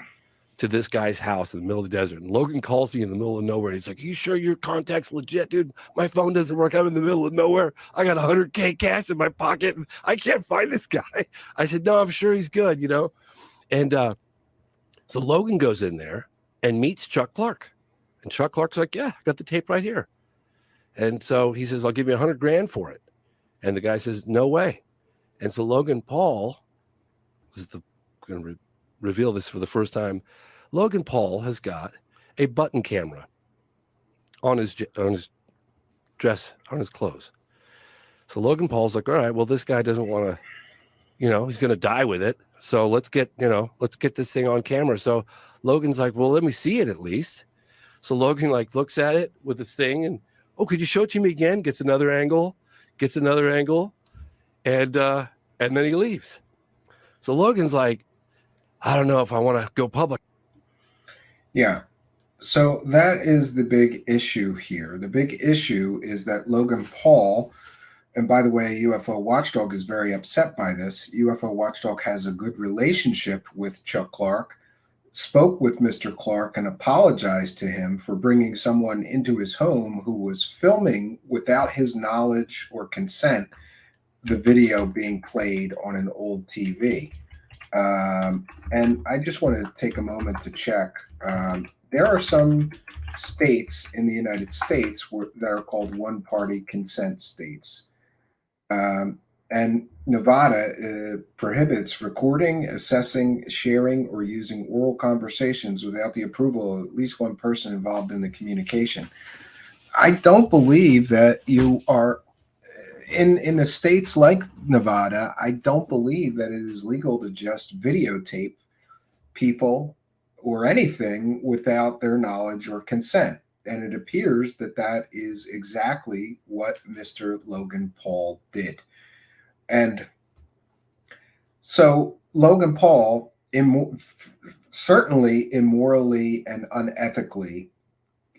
to this guy's house in the middle of the desert. And Logan calls me in the middle of nowhere. And he's like, "Are you sure your contact's legit, dude? My phone doesn't work. I'm in the middle of nowhere. I got $100K cash in my pocket, and I can't find this guy." I said, "No, I'm sure he's good, you know." And so Logan goes in there and meets Chuck Clark. And Chuck Clark's like, "Yeah, I got the tape right here." And so he says, "I'll give you $100,000 for it." And the guy says, "No way." And so Logan Paul is going to reveal this for the first time. Logan Paul has got a button camera on his dress, on his clothes. So Logan Paul's like, "All right, well, this guy doesn't want to, he's going to die with it. So let's get this thing on camera." So Logan's like, "Well, let me see it at least." So Logan looks at it with this thing and, "Oh, could you show it to me again?" Gets another angle, and then he leaves. So Logan's like, "I don't know if I want to go public." Yeah. So that is the big issue here. The big issue is that Logan Paul, and by the way, UFO Watchdog is very upset by this. UFO Watchdog has a good relationship with Chuck Clark, spoke with Mr. Clark and apologized to him for bringing someone into his home who was filming without his knowledge or consent the video being played on an old TV. And I just want to take a moment to check. There are some states in the United States that are called one-party consent states. And Nevada prohibits recording, assessing, sharing, or using oral conversations without the approval of at least one person involved in the communication. I don't believe that you are in the states like Nevada. I don't believe that it is legal to just videotape people or anything without their knowledge or consent. And it appears that that is exactly what Mr. Logan Paul did. And so Logan Paul, certainly immorally and unethically,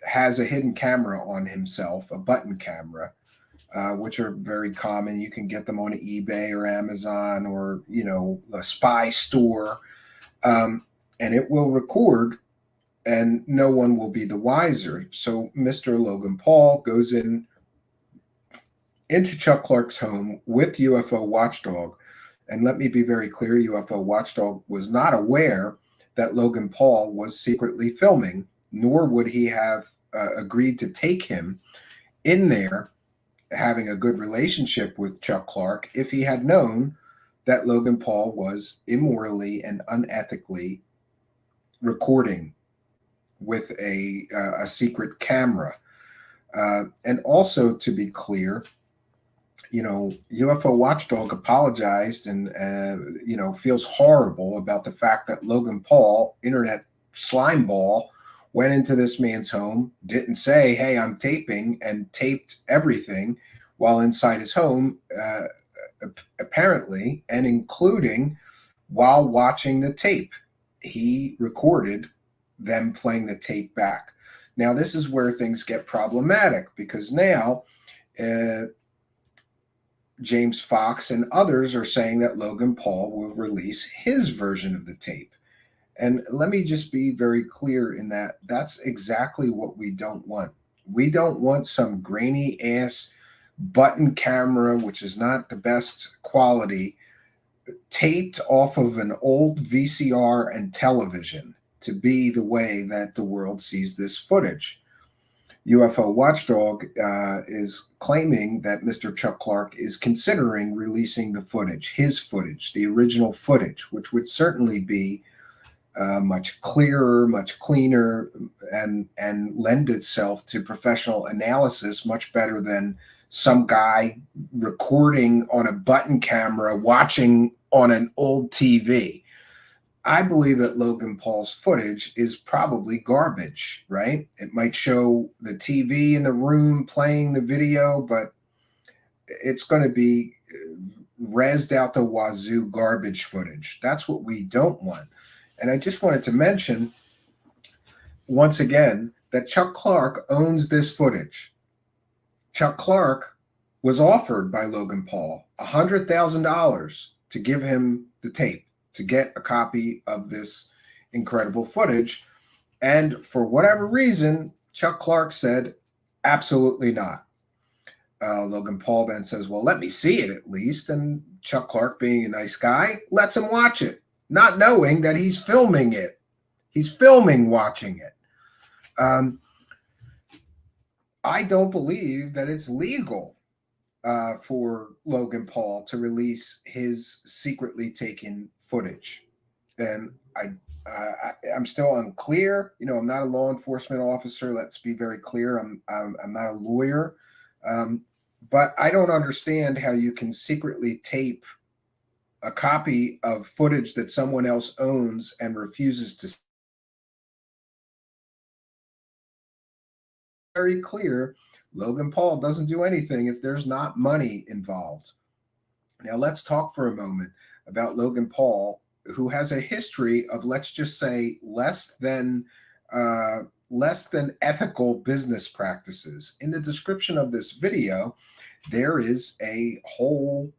has a hidden camera on himself, a button camera, which are very common. You can get them on eBay or Amazon or, a spy store. And it will record and no one will be the wiser. So Mr. Logan Paul goes into Chuck Clark's home with UFO Watchdog. And let me be very clear, UFO Watchdog was not aware that Logan Paul was secretly filming, nor would he have agreed to take him in there having a good relationship with Chuck Clark if he had known that Logan Paul was immorally and unethically recording with a secret camera. And also, to be clear, UFO Watchdog apologized and, feels horrible about the fact that Logan Paul, internet slimeball, went into this man's home, didn't say, hey, I'm taping, and taped everything while inside his home, apparently, and including while watching the tape. He recorded them playing the tape back. Now, this is where things get problematic because now James Fox and others are saying that Logan Paul will release his version of the tape. And let me just be very clear in that that's exactly what we don't want. We don't want some grainy ass button camera, which is not the best quality, taped off of an old VCR and television to be the way that the world sees this footage. UFO Watchdog is claiming that Mr. Chuck Clark is considering releasing the footage, his footage, the original footage, which would certainly be much clearer, much cleaner, and lend itself to professional analysis much better than some guy recording on a button camera, watching on an old TV. I believe that Logan Paul's footage is probably garbage, right? It might show the TV in the room playing the video, but it's going to be rezzed out the wazoo garbage footage. That's what we don't want. And I just wanted to mention, once again, that Chuck Clark owns this footage. Chuck Clark was offered by Logan Paul $100,000 to give him the tape, to get a copy of this incredible footage. And for whatever reason, Chuck Clark said, absolutely not. Logan Paul then says, well, let me see it at least. And Chuck Clark, being a nice guy, lets him watch it, not knowing that he's filming it. He's filming watching it. I don't believe that it's legal for Logan Paul to release his secretly taken footage. And I'm still unclear. I'm not a law enforcement officer. Let's be very clear. I'm not a lawyer. But I don't understand how you can secretly tape a copy of footage that someone else owns and refuses to. Very clear, Logan Paul doesn't do anything if there's not money involved. Now let's talk for a moment about Logan Paul, who has a history of, let's just say, less than ethical business practices. In the description of this video, there is a whole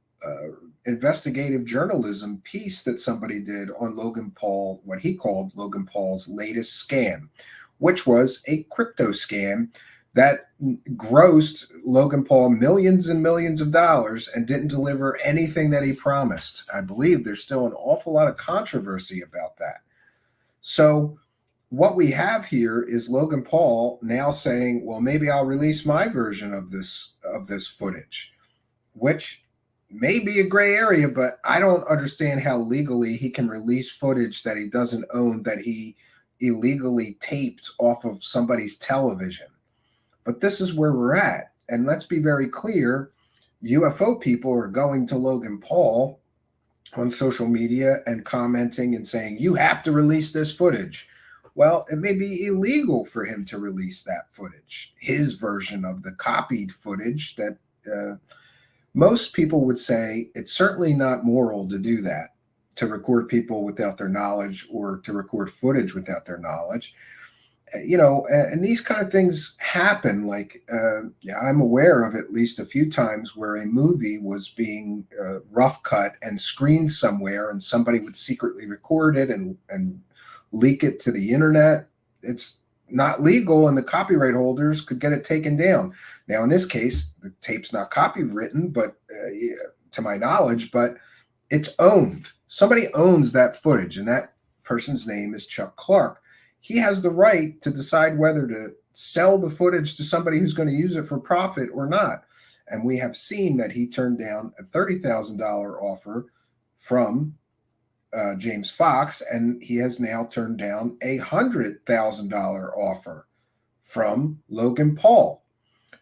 investigative journalism piece that somebody did on Logan Paul, what he called Logan Paul's latest scam, which was a crypto scam that grossed Logan Paul millions and millions of dollars and didn't deliver anything that he promised. I believe there's still an awful lot of controversy about that. So what we have here is Logan Paul now saying, well, maybe I'll release my version of this footage, which may be a gray area, but I don't understand how legally he can release footage that he doesn't own, that he illegally taped off of somebody's television. But this is where we're at. And let's be very clear, UFO people are going to Logan Paul on social media and commenting and saying, you have to release this footage. Well, it may be illegal for him to release that footage, his version of the copied footage that most people would say it's certainly not moral to do that, to record people without their knowledge or to record footage without their knowledge. And these kind of things happen. Like, I'm aware of at least a few times where a movie was being rough cut and screened somewhere, and somebody would secretly record it and leak it to the internet. It's not legal, and the copyright holders could get it taken down. Now, in this case, the tape's not copywritten, but to my knowledge, but it's owned. Somebody owns that footage, and that person's name is Chuck Clark. He has the right to decide whether to sell the footage to somebody who's going to use it for profit or not. And we have seen that he turned down a $30,000 offer from James Fox, and he has now turned down a $100,000 offer from Logan Paul.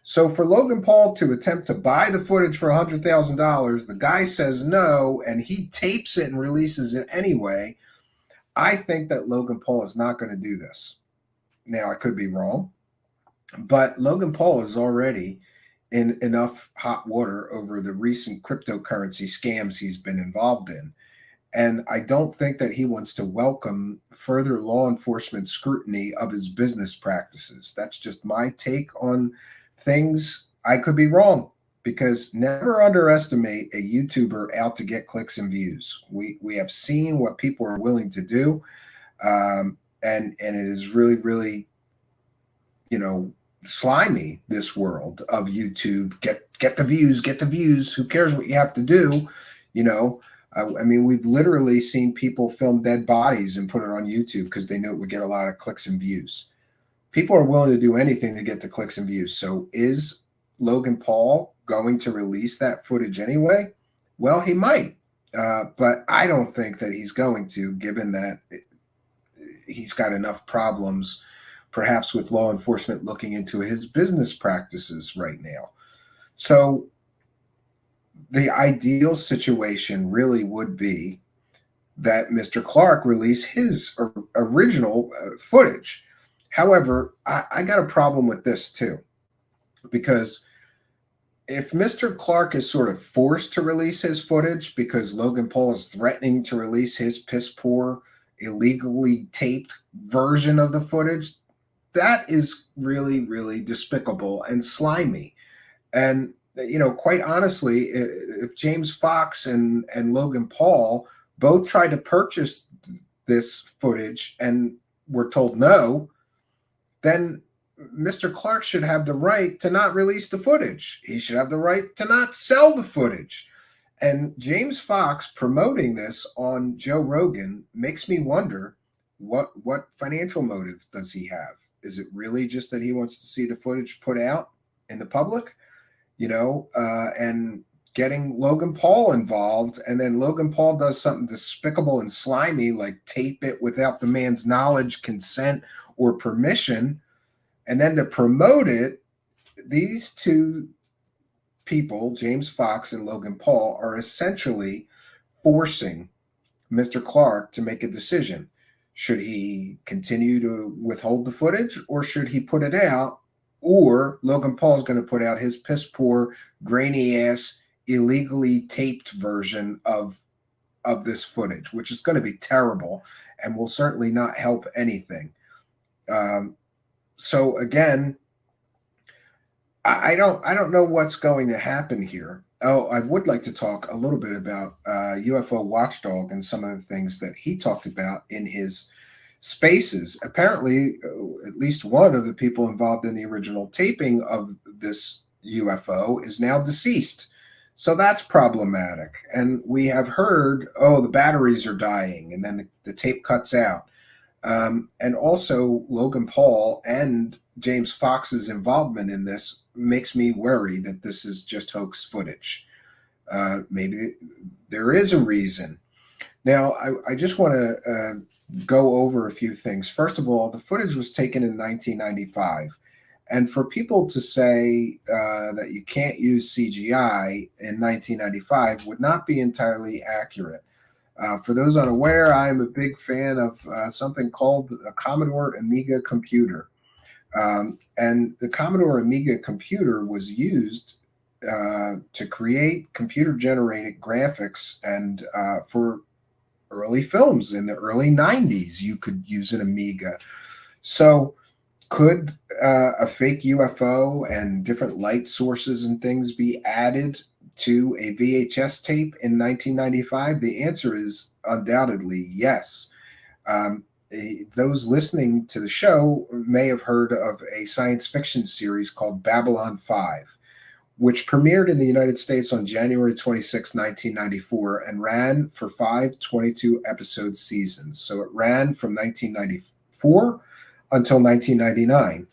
So for Logan Paul to attempt to buy the footage for $100,000, the guy says no, and he tapes it and releases it anyway. I think that Logan Paul is not going to do this. Now, I could be wrong, but Logan Paul is already in enough hot water over the recent cryptocurrency scams he's been involved in. And I don't think that he wants to welcome further law enforcement scrutiny of his business practices. That's just my take on things. I could be wrong, because never underestimate a YouTuber out to get clicks and views. We have seen what people are willing to do. And it is really, really, slimy, this world of YouTube. Get the views. Who cares what you have to do? We've literally seen people film dead bodies and put it on YouTube because they knew it would get a lot of clicks and views. People are willing to do anything to get the clicks and views. So is Logan Paul going to release that footage anyway? Well, he might, but I don't think that he's going to, given that he's got enough problems, perhaps with law enforcement looking into his business practices right now. So the ideal situation really would be that Mr. Clark release his original footage. However, I got a problem with this too, because if Mr. Clark is sort of forced to release his footage because Logan Paul is threatening to release his piss poor, illegally taped version of the footage, that is really, really despicable and slimy. And, quite honestly, if James Fox and Logan Paul both tried to purchase this footage and were told no, then Mr. Clark should have the right to not release the footage. He should have the right to not sell the footage. And James Fox promoting this on Joe Rogan makes me wonder, what financial motive does he have? Is it really just that he wants to see the footage put out in the public, and getting Logan Paul involved, and then Logan Paul does something despicable and slimy, like tape it without the man's knowledge, consent, or permission, and then to promote it, these two people, James Fox and Logan Paul, are essentially forcing Mr. Clark to make a decision. Should he continue to withhold the footage, or should he put it out? Or Logan Paul is going to put out his piss poor, grainy ass, illegally taped version of this footage, which is going to be terrible and will certainly not help anything. So again, I don't know what's going to happen here. Oh, I would like to talk a little bit about UFO Watchdog and some of the things that he talked about in his spaces. Apparently, at least one of the people involved in the original taping of this UFO is now deceased. So that's problematic. And we have heard, the batteries are dying, and then the tape cuts out. And also Logan Paul and James Fox's involvement in this makes me worry that this is just hoax footage. Maybe there is a reason. Now, I just want to go over a few things. First of all, the footage was taken in 1995, And for people to say that you can't use CGI in 1995 would not be entirely accurate. For those unaware, I am a big fan of something called a Commodore Amiga computer. And the Commodore Amiga computer was used to create computer-generated graphics, and for early films in the early 90s, you could use an Amiga. So could a fake UFO and different light sources and things be added to a VHS tape in 1995? The answer is undoubtedly yes. Those listening to the show may have heard of a science fiction series called Babylon 5, which premiered in the United States on January 26, 1994, and ran for 5 22-episode seasons. So it ran from 1994 until 1999.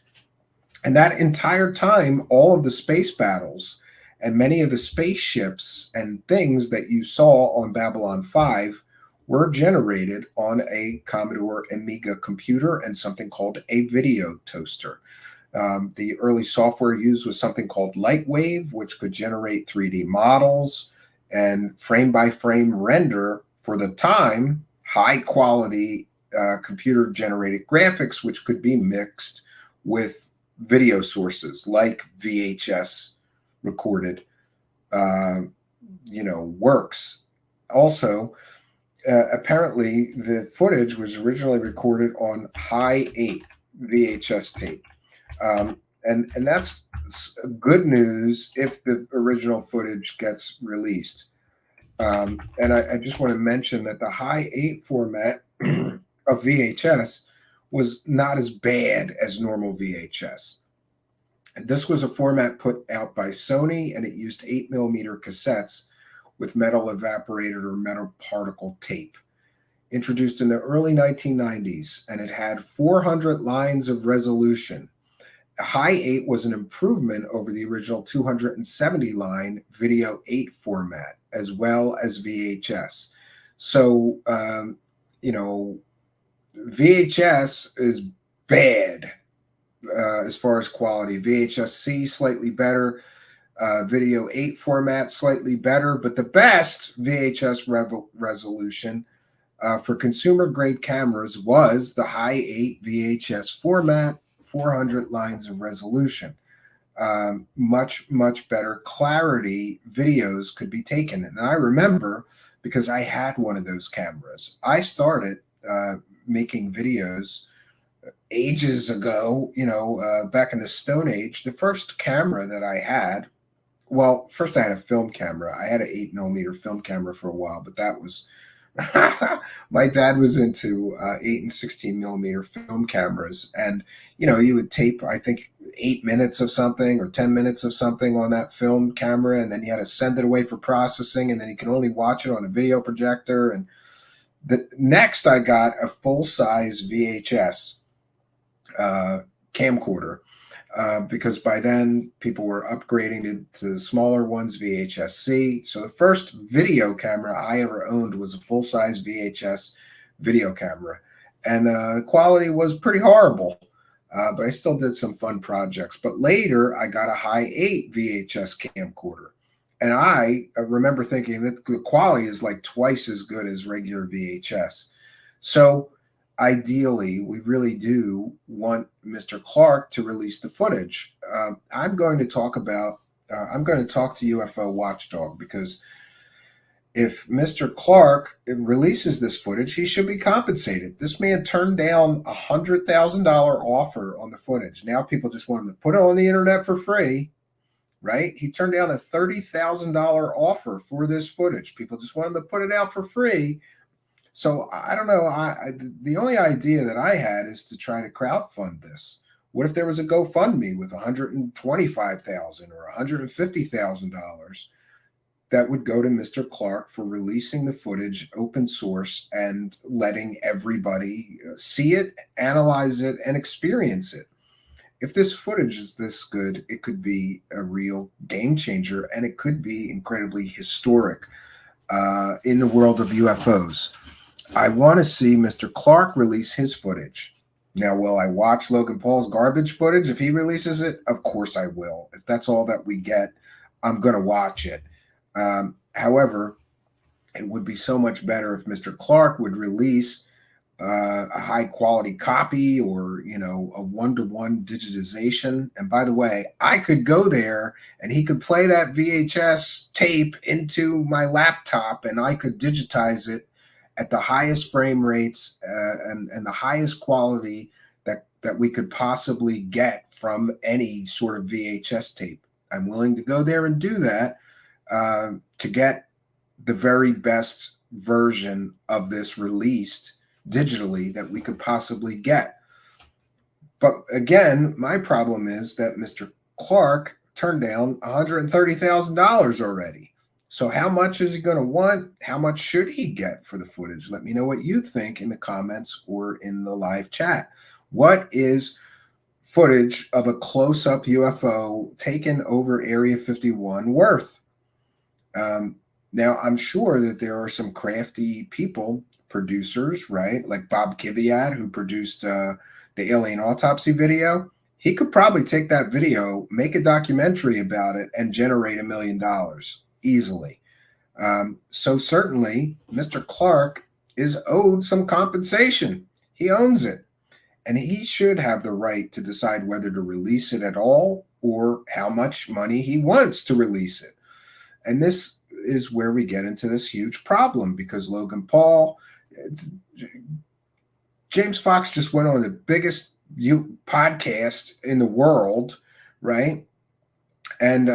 And that entire time, all of the space battles and many of the spaceships and things that you saw on Babylon 5 were generated on a Commodore Amiga computer and something called a video toaster. The early software used was something called Lightwave, which could generate 3D models and frame-by-frame render, for the time, high-quality computer-generated graphics, which could be mixed with video sources like VHS recorded, works. Also, apparently, the footage was originally recorded on high 8 VHS tape. And that's good news if the original footage gets released. And I just want to mention that the high 8 format of VHS was not as bad as normal VHS. This was a format put out by Sony, and it used 8mm cassettes with metal evaporated or metal particle tape. Introduced in the early 1990s, and it had 400 lines of resolution. High 8 was an improvement over the original 270 line Video 8 format, as well as VHS. So, VHS is bad as far as quality. VHS-C slightly better. Video 8 format slightly better, but the best VHS resolution for consumer-grade cameras was the high 8 VHS format, 400 lines of resolution. Much, much better clarity videos could be taken. And I remember, because I had one of those cameras, I started making videos ages ago, back in the Stone Age. The first camera that I had, well, first I had a film camera. I had an 8mm film camera for a while, but that was, my dad was into 8 and 16mm film cameras. And, you would tape, I think, 8 minutes of something or 10 minutes of something on that film camera, and then you had to send it away for processing, and then you can only watch it on a video projector. And next I got a full-size VHS camcorder, because by then people were upgrading to the smaller ones, VHS-C. So the first video camera I ever owned was a full-size VHS video camera. And the quality was pretty horrible, but I still did some fun projects. But later I got a high 8 VHS camcorder. And I remember thinking that the quality is like twice as good as regular VHS. So ideally, we really do want Mr. Clark to release the footage. I'm going to talk to UFO Watchdog, because if Mr. Clark releases this footage, he should be compensated. This man turned down a $100,000 offer on the footage. Now people just want him to put it on the internet for free, right? He turned down a $30,000 offer for this footage. People just want him to put it out for free. So I don't know. The only idea that I had is to try to crowdfund this. What if there was a GoFundMe with $125,000 or $150,000 that would go to Mr. Clark for releasing the footage open source and letting everybody see it, analyze it, and experience it? If this footage is this good, it could be a real game changer, and it could be incredibly historic in the world of UFOs. I want to see Mr. Clark release his footage. Now, will I watch Logan Paul's garbage footage if he releases it? Of course I will. If that's all that we get, I'm going to watch it. However, it would be so much better if Mr. Clark would release a high quality copy, or a one-to-one digitization. And by the way, I could go there and he could play that VHS tape into my laptop, and I could digitize it at the highest frame rates and the highest quality that we could possibly get from any sort of VHS tape. I'm willing to go there and do that to get the very best version of this released digitally that we could possibly get. But again, my problem is that Mr. Clark turned down $130,000 already. So how much is he going to want? How much should he get for the footage? Let me know what you think in the comments or in the live chat. What is footage of a close-up UFO taken over Area 51 worth? Now, I'm sure that there are some crafty people, producers, right? Like Bob Kiviat, who produced the alien autopsy video. He could probably take that video, make a documentary about it, and generate $1 million easily. So certainly, Mr. Clark is owed some compensation. He owns it. And he should have the right to decide whether to release it at all or how much money he wants to release it. And this is where we get into this huge problem, because Logan Paul, James Fox just went on the biggest podcast in the world, right? And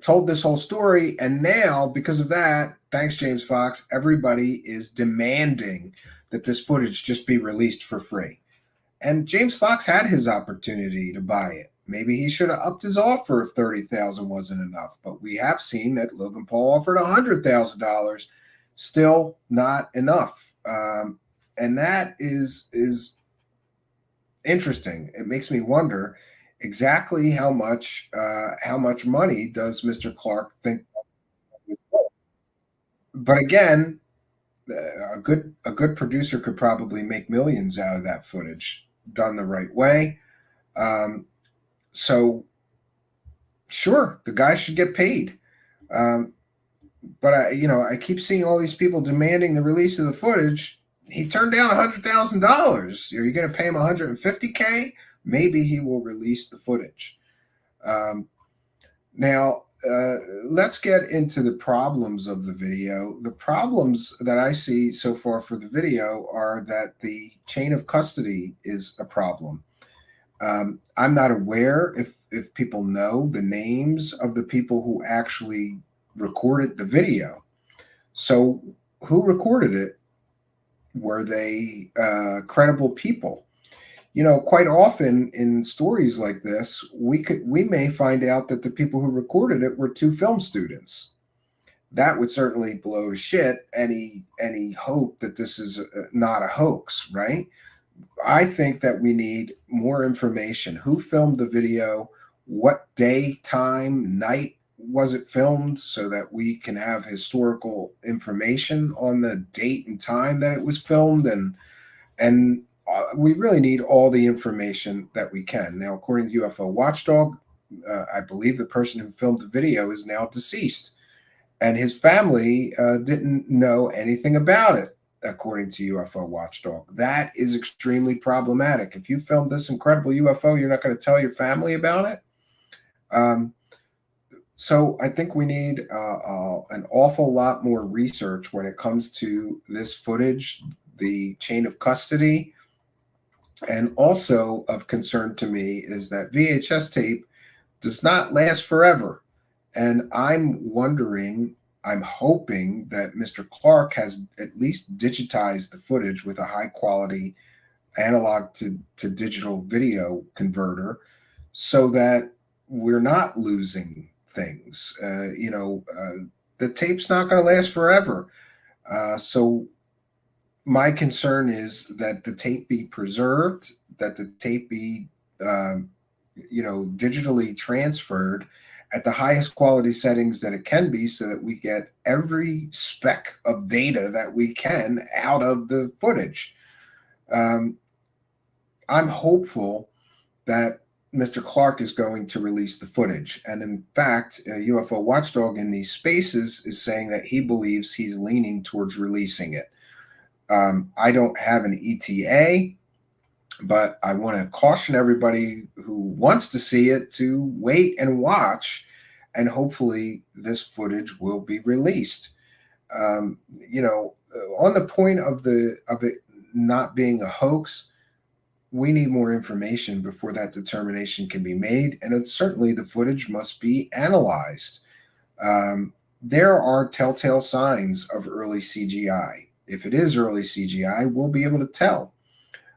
told this whole story. And now, because of that, thanks, James Fox, everybody is demanding that this footage just be released for free. And James Fox had his opportunity to buy it. Maybe he should have upped his offer if $30,000 wasn't enough. But we have seen that Logan Paul offered $100,000, still not enough. And that is interesting. It makes me wonder exactly how much money does Mr. Clark think. But again, a good producer could probably make millions out of that footage done the right way. So sure, the guy should get paid. But I keep seeing all these people demanding the release of the footage. He turned down $100,000. Are you going to pay him $150K? Maybe he will release the footage. Now, let's get into the problems of the video. The problems that I see so far for the video are that the chain of custody is a problem. I'm not aware if people know the names of the people who actually recorded the video. So who recorded it? Were they credible people? Quite often in stories like this, we may find out that the people who recorded it were two film students. That would certainly blow to shit any hope that this is not a hoax, right? I think that we need more information. Who filmed the video? What day, time, night was it filmed, so that we can have historical information on the date and time that it was filmed, and we really need all the information that we can. Now, according to UFO Watchdog, I believe the person who filmed the video is now deceased, and his family didn't know anything about it, according to UFO Watchdog. That is extremely problematic. If you filmed this incredible UFO, you're not going to tell your family about it. So I think we need an awful lot more research when it comes to this footage, the chain of custody. And also of concern to me is that VHS tape does not last forever. And I'm hoping that Mr. Clark has at least digitized the footage with a high quality analog to digital video converter, so that we're not losing things. The tape's not going to last forever. So my concern is that the tape be preserved, that the tape be, digitally transferred at the highest quality settings that it can be, so that we get every speck of data that we can out of the footage. I'm hopeful that Mr. Clark is going to release the footage. And in fact, a UFO watchdog in these spaces is saying that he believes he's leaning towards releasing it. I don't have an ETA, but I want to caution everybody who wants to see it to wait and watch, and hopefully this footage will be released. You know, on the point of it not being a hoax, we need more information before that determination can be made, and certainly the footage must be analyzed. There are telltale signs of early CGI. If it is early CGI, we'll be able to tell.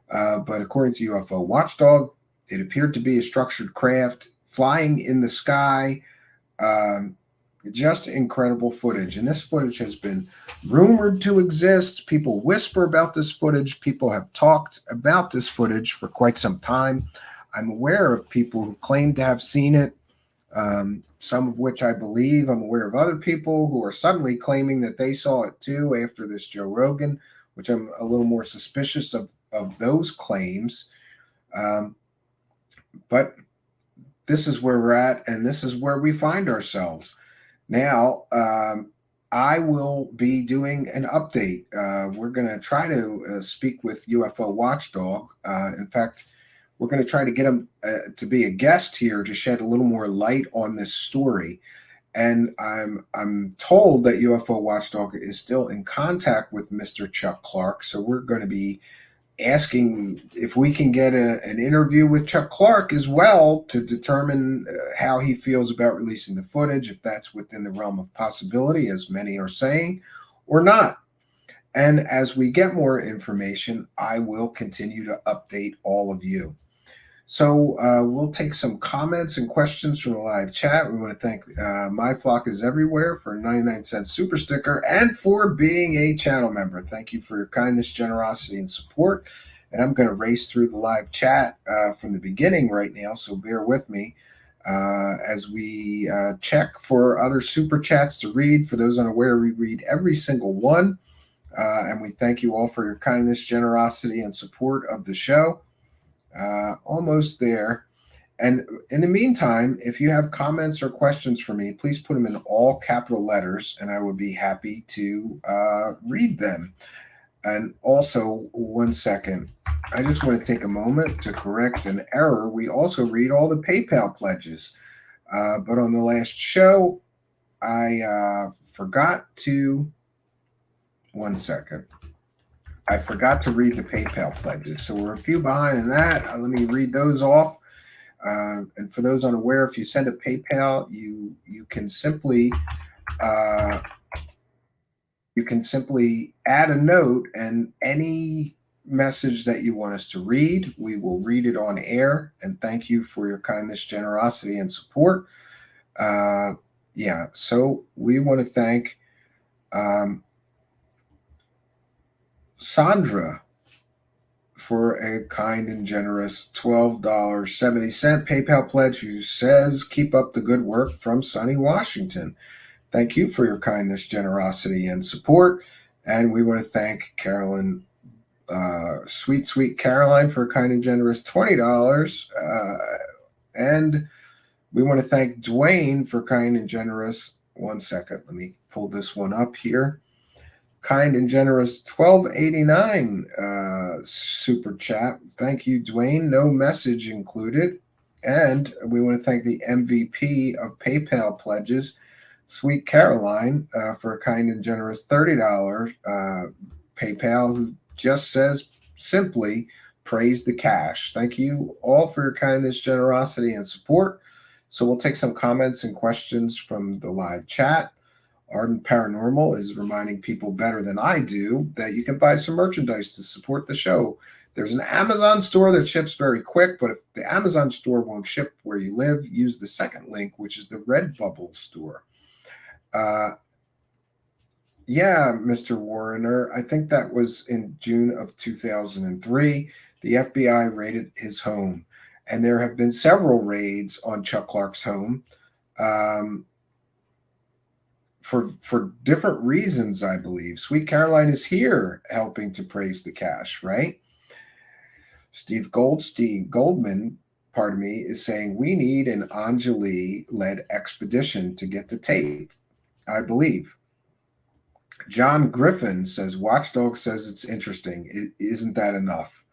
But according to UFO Watchdog, it appeared to be a structured craft flying in the sky. Just incredible footage. And this footage has been rumored to exist. People whisper about this footage. People have talked about this footage for quite some time. I'm aware of people who claim to have seen it, some of which I believe. I'm aware of other people who are suddenly claiming that they saw it too after this Joe Rogan, which I'm a little more suspicious of those claims. But this is where we're at, and this is where we find ourselves. Now, I will be doing an update. We're going to try to speak with UFO Watchdog. In fact, we're going to try to get him to be a guest here to shed a little more light on this story. And I'm told that UFO Watchdog is still in contact with Mr. Chuck Clark. So we're going to be asking if we can get an interview with Chuck Clark as well to determine how he feels about releasing the footage, if that's within the realm of possibility, as many are saying, or not. And as we get more information, I will continue to update all of you. So we'll take some comments and questions from the live chat. We want to thank My Flock is Everywhere for a 99-cent super sticker and for being a channel member. Thank you for your kindness, generosity, and support. And I'm going to race through the live chat from the beginning right now, so bear with me as we check for other super chats to read. For those unaware, we read every single one. And we thank you all for your kindness, generosity, and support of the show. Almost there. And in the meantime, if you have comments or questions for me, please put them in all capital letters, and I would be happy to read them. And also, 1 second, I just want to take a moment to correct an error. We also read all the PayPal pledges. But on the last show, I forgot to... 1 second. I forgot to read the PayPal pledges. So we're a few behind in that. Let me read those off. And for those unaware, if you send a PayPal, you can simply add a note, and any message that you want us to read, we will read it on air. And thank you for your kindness, generosity, and support. So we want to thank Sandra for a kind and generous $12.70 PayPal pledge, who says, keep up the good work from sunny Washington. Thank you for your kindness, generosity, and support. And we want to thank Carolyn, sweet Caroline, for a kind and generous $20. And we want to thank Dwayne for kind and generous, 1 second, let me pull this one up here. Kind and generous $12.89 super chat. Thank you, Dwayne. No message included. And we want to thank the MVP of PayPal pledges, Sweet Caroline, for a kind and generous $30 PayPal, who just says simply, praise the cash. Thank you all for your kindness, generosity, and support. So we'll take some comments and questions from the live chat. Ardent Paranormal is reminding people better than I do that you can buy some merchandise to support the show. There's an Amazon store that ships very quick, but if the Amazon store won't ship where you live, use the second link, which is the Redbubble store. Mr. Warrener, I think that was in June of 2003. The FBI raided his home, and there have been several raids on Chuck Clark's home. For different reasons, I believe. Sweet Caroline is here helping to praise the cash, right? Steve Goldman, pardon me, is saying we need an Anjali-led expedition to get the tape, I believe. John Griffin says, Watchdog says it's interesting. Isn't that enough?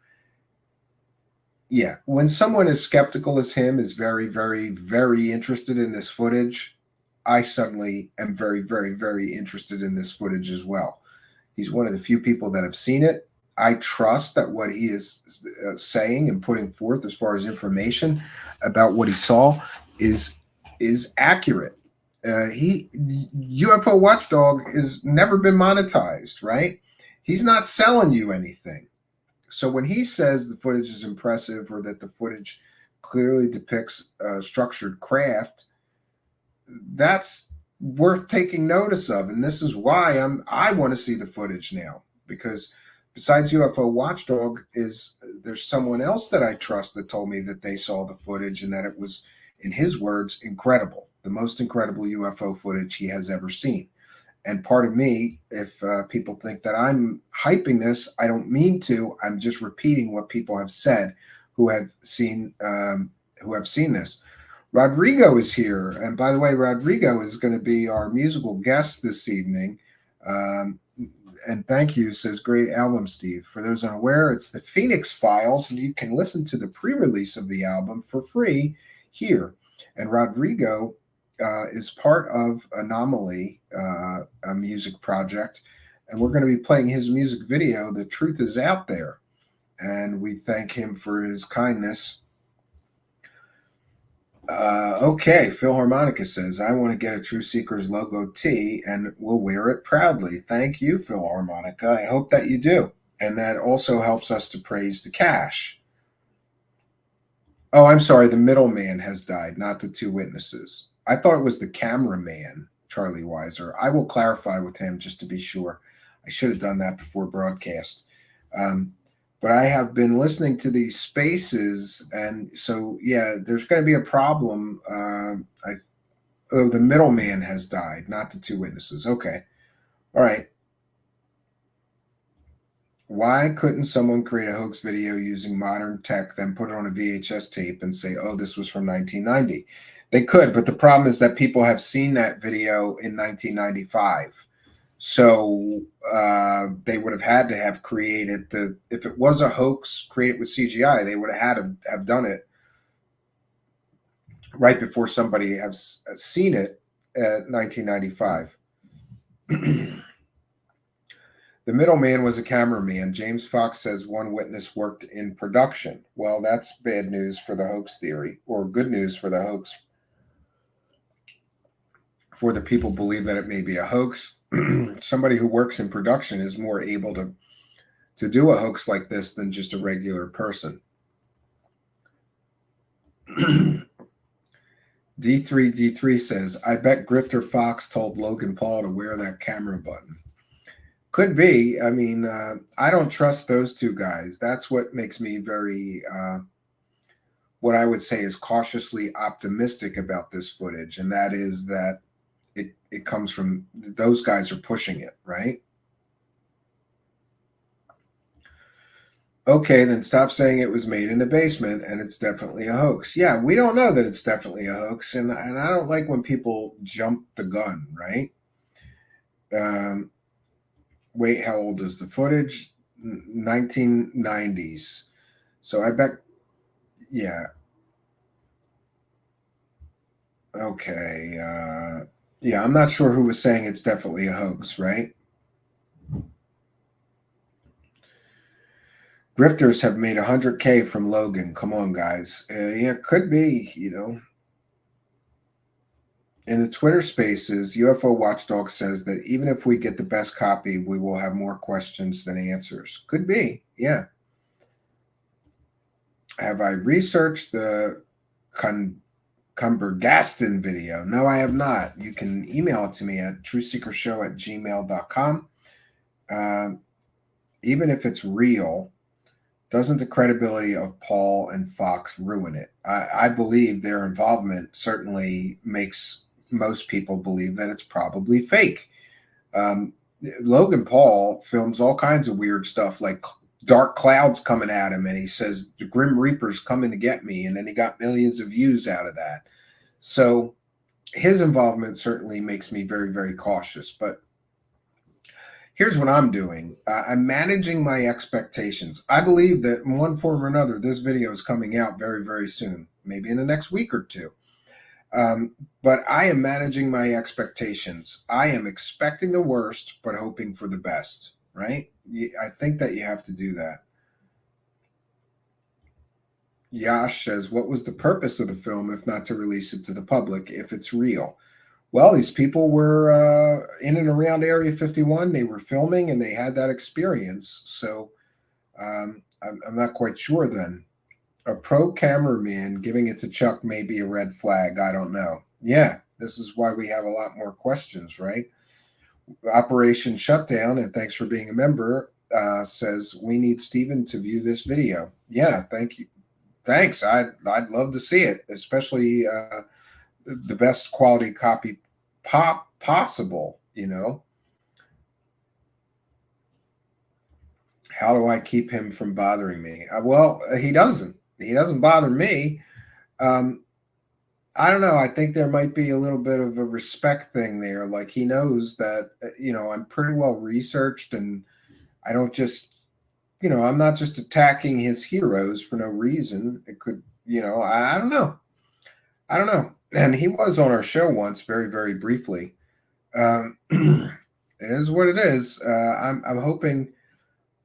Yeah, when someone as skeptical as him is very, very, very interested in this footage, I suddenly am very, very, very interested in this footage as well. He's one of the few people that have seen it. I trust that what he is saying and putting forth as far as information about what he saw is accurate. UFO Watchdog has never been monetized, right? He's not selling you anything. So when he says the footage is impressive or that the footage clearly depicts structured craft, that's worth taking notice of. And this is why I want to see the footage now, because besides UFO Watchdog, there's someone else that I trust that told me that they saw the footage and that it was, in his words, incredible. The most incredible UFO footage he has ever seen. And part of me, if people think that I'm hyping this, I don't mean to. I'm just repeating what people have said who have seen this. Rodrigo is here. And by the way, Rodrigo is going to be our musical guest this evening. And thank you, says great album, Steve. For those unaware, it's the Phoenix Files, and you can listen to the pre-release of the album for free here. And Rodrigo is part of Anomaly, a music project, and we're going to be playing his music video, The Truth Is Out There. And we thank him for his kindness. Okay, Philharmonica says, I want to get a Truthseekers logo tee and we'll wear it proudly. Thank you, Philharmonica. I hope that you do. And that also helps us to praise the cash. Oh, I'm sorry. The middleman has died, not the two witnesses. I thought it was the cameraman, Charlie Weiser. I will clarify with him just to be sure. I should have done that before broadcast. But I have been listening to these spaces, and so, yeah, there's going to be a problem. The middleman has died, not the two witnesses. Okay. All right. Why couldn't someone create a hoax video using modern tech, then put it on a VHS tape and say, oh, this was from 1990? They could, but the problem is that people have seen that video in 1995. So they would have had to have created if it was a hoax created with CGI, they would have had to have done it right before somebody has seen it at 1995. The middleman was a cameraman. James Fox says one witness worked in production. Well, that's bad news for the hoax theory, or good news for the hoax. For the people who believe that it may be a hoax, somebody who works in production is more able to do a hoax like this than just a regular person. D3 says, I bet Grifter Fox told Logan Paul to wear that camera button. Could be. I mean, I don't trust those two guys. That's what makes me very, what I would say is cautiously optimistic about this footage. And that is that it comes from, those guys are pushing it, right? Okay, then stop saying it was made in a basement and it's definitely a hoax. Yeah, we don't know that it's definitely a hoax. And I don't like when people jump the gun, right? Wait, how old is the footage? 1990s. So I bet, yeah. Okay. Yeah, I'm not sure who was saying it's definitely a hoax, right? Grifters have made 100K from Logan. Come on, guys. Yeah, could be, you know. In the Twitter spaces, UFO Watchdog says that even if we get the best copy, we will have more questions than answers. Could be, yeah. Have I researched the Cumbergaston video? No, I have not. You can email it to me at truthseekershow@gmail.com. Even if it's real, doesn't the credibility of Paul and Fox ruin it? I believe their involvement certainly makes most people believe that it's probably fake. Logan Paul films all kinds of weird stuff like dark clouds coming at him, and he says the Grim Reaper's coming to get me, and then he got millions of views out of that. So his involvement certainly makes me very, very cautious. But here's what I'm doing. I'm managing my expectations. I believe that in one form or another, this video is coming out very, very soon, maybe in the next week or two. But I am managing my expectations. I am expecting the worst, but hoping for the best, right? I think that you have to do that. Yash says, what was the purpose of the film if not to release it to the public if it's real? Well, these people were in and around Area 51. They were filming and they had that experience. So I'm not quite sure then. A pro cameraman giving it to Chuck may be a red flag. I don't know. Yeah, this is why we have a lot more questions, right? Operation Shutdown, and thanks for being a member, says, we need Stephen to view this video. Yeah, thank you. Thanks. I'd love to see it, especially the best quality copy possible, you know. How do I keep him from bothering me? Well, he doesn't. He doesn't bother me. I don't know. I think there might be a little bit of a respect thing there. Like, he knows that, you know, I'm pretty well researched, and I don't just, you know, I'm not just attacking his heroes for no reason. It could, you know, I don't know. I don't know. And he was on our show once, very, very briefly. It is what it is. I'm hoping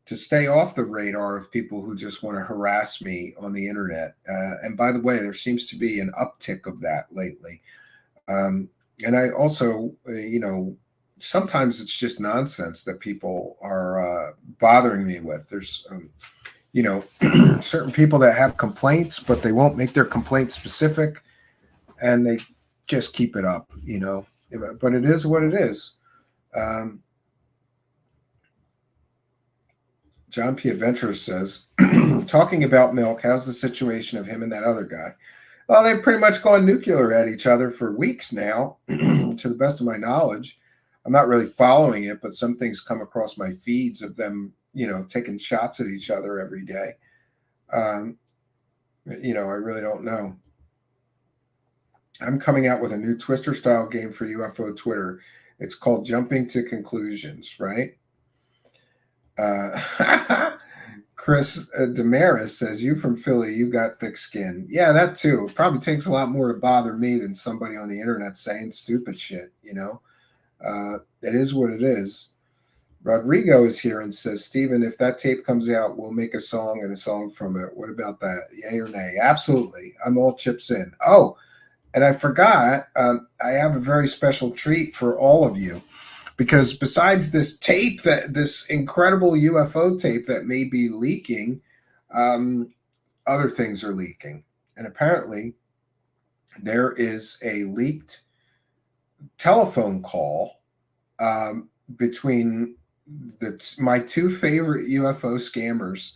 to stay off the radar of people who just want to harass me on the internet. And by the way, there seems to be an uptick of that lately. And I also, you know, sometimes it's just nonsense that people are bothering me with. There's, you know, certain people that have complaints, but they won't make their complaint specific, and they just keep it up, you know. But it is what it is. John P. Adventure says, talking about Milk, how's the situation of him and that other guy? Well, they've pretty much gone nuclear at each other for weeks now, to the best of my knowledge. I'm not really following it, but some things come across my feeds of them, you know, taking shots at each other every day. You know, I really don't know. I'm coming out with a new Twister style game for UFO Twitter. It's called Jumping to Conclusions, right? Chris Damaris says, you from Philly, you got thick skin. Yeah, that too. It probably takes a lot more to bother me than somebody on the internet saying stupid shit, you know. It is what it is. Rodrigo is here and says, Stephen, if that tape comes out, we'll make a song and a song from it. What about that? Yay or nay? Absolutely. I'm all chips in. Oh, and I forgot, I have a very special treat for all of you. Because besides this tape, this incredible UFO tape that may be leaking, other things are leaking. And apparently there is a leaked telephone call between my two favorite UFO scammers.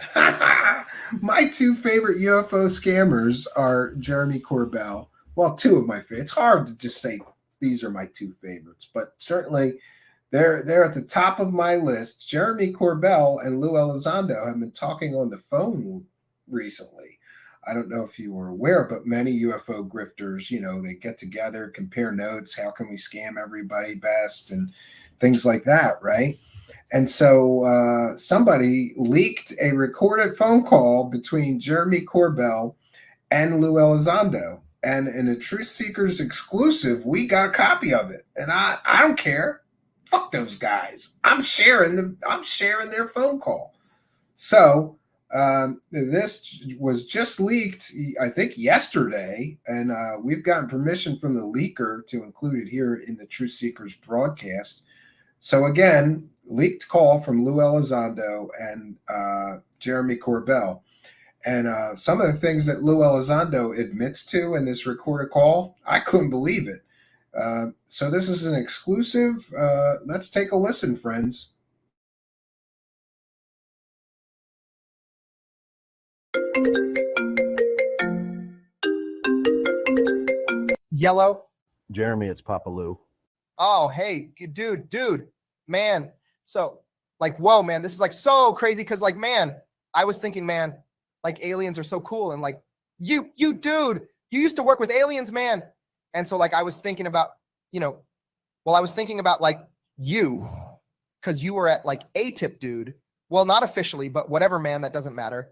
My two favorite UFO scammers are Jeremy Corbell. Well, two of my favorites. It's hard to just say these are my two favorites, but certainly they're at the top of my list. Jeremy Corbell and Lou Elizondo have been talking on the phone recently. I don't know if you were aware, but many UFO grifters, you know, they get together, compare notes. How can we scam everybody best and things like that, right? And so somebody leaked a recorded phone call between Jeremy Corbell and Lou Elizondo. And in a Truthseekers exclusive, we got a copy of it. And I don't care. Fuck those guys. I'm sharing their phone call. So this was just leaked, I think, yesterday, and we've gotten permission from the leaker to include it here in the Truthseekers broadcast. So again, leaked call from Lou Elizondo and Jeremy Corbell. And some of the things that Lou Elizondo admits to in this recorded call, I couldn't believe it. So this is an exclusive. Let's take a listen, friends. Yellow. Jeremy, it's Papa Lou. Oh, hey, dude, man. So, like, whoa, man, this is like so crazy because, like, man, I was thinking, man, like aliens are so cool. And like, you dude, you used to work with aliens, man. And so like, I was thinking about, I was thinking about like you, because you were at like A-tip, dude. Well, not officially, but whatever, man, that doesn't matter.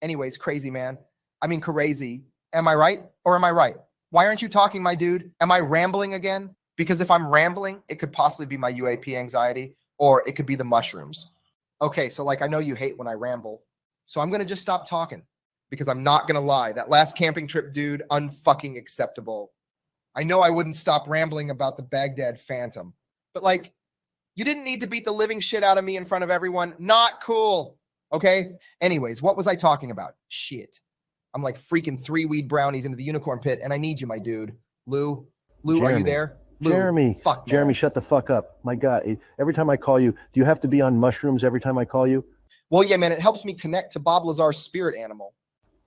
Anyways, crazy, man. I mean, crazy. Am I right or am I right? Why aren't you talking, my dude? Am I rambling again? Because if I'm rambling, it could possibly be my UAP anxiety, or it could be the mushrooms. Okay, so like I know you hate when I ramble, so I'm going to just stop talking because I'm not going to lie. That last camping trip, dude, unfucking acceptable. I know I wouldn't stop rambling about the Baghdad Phantom, but like, you didn't need to beat the living shit out of me in front of everyone. Not cool. Okay? Anyways, what was I talking about? Shit. I'm like freaking 3 weed brownies into the unicorn pit, and I need you, my dude. Lou, Jeremy, are you there? Lou, Jeremy, fuck, man. Jeremy, shut the fuck up. My God, every time I call you, do you have to be on mushrooms every time I call you? Well, yeah, man, it helps me connect to Bob Lazar's spirit animal.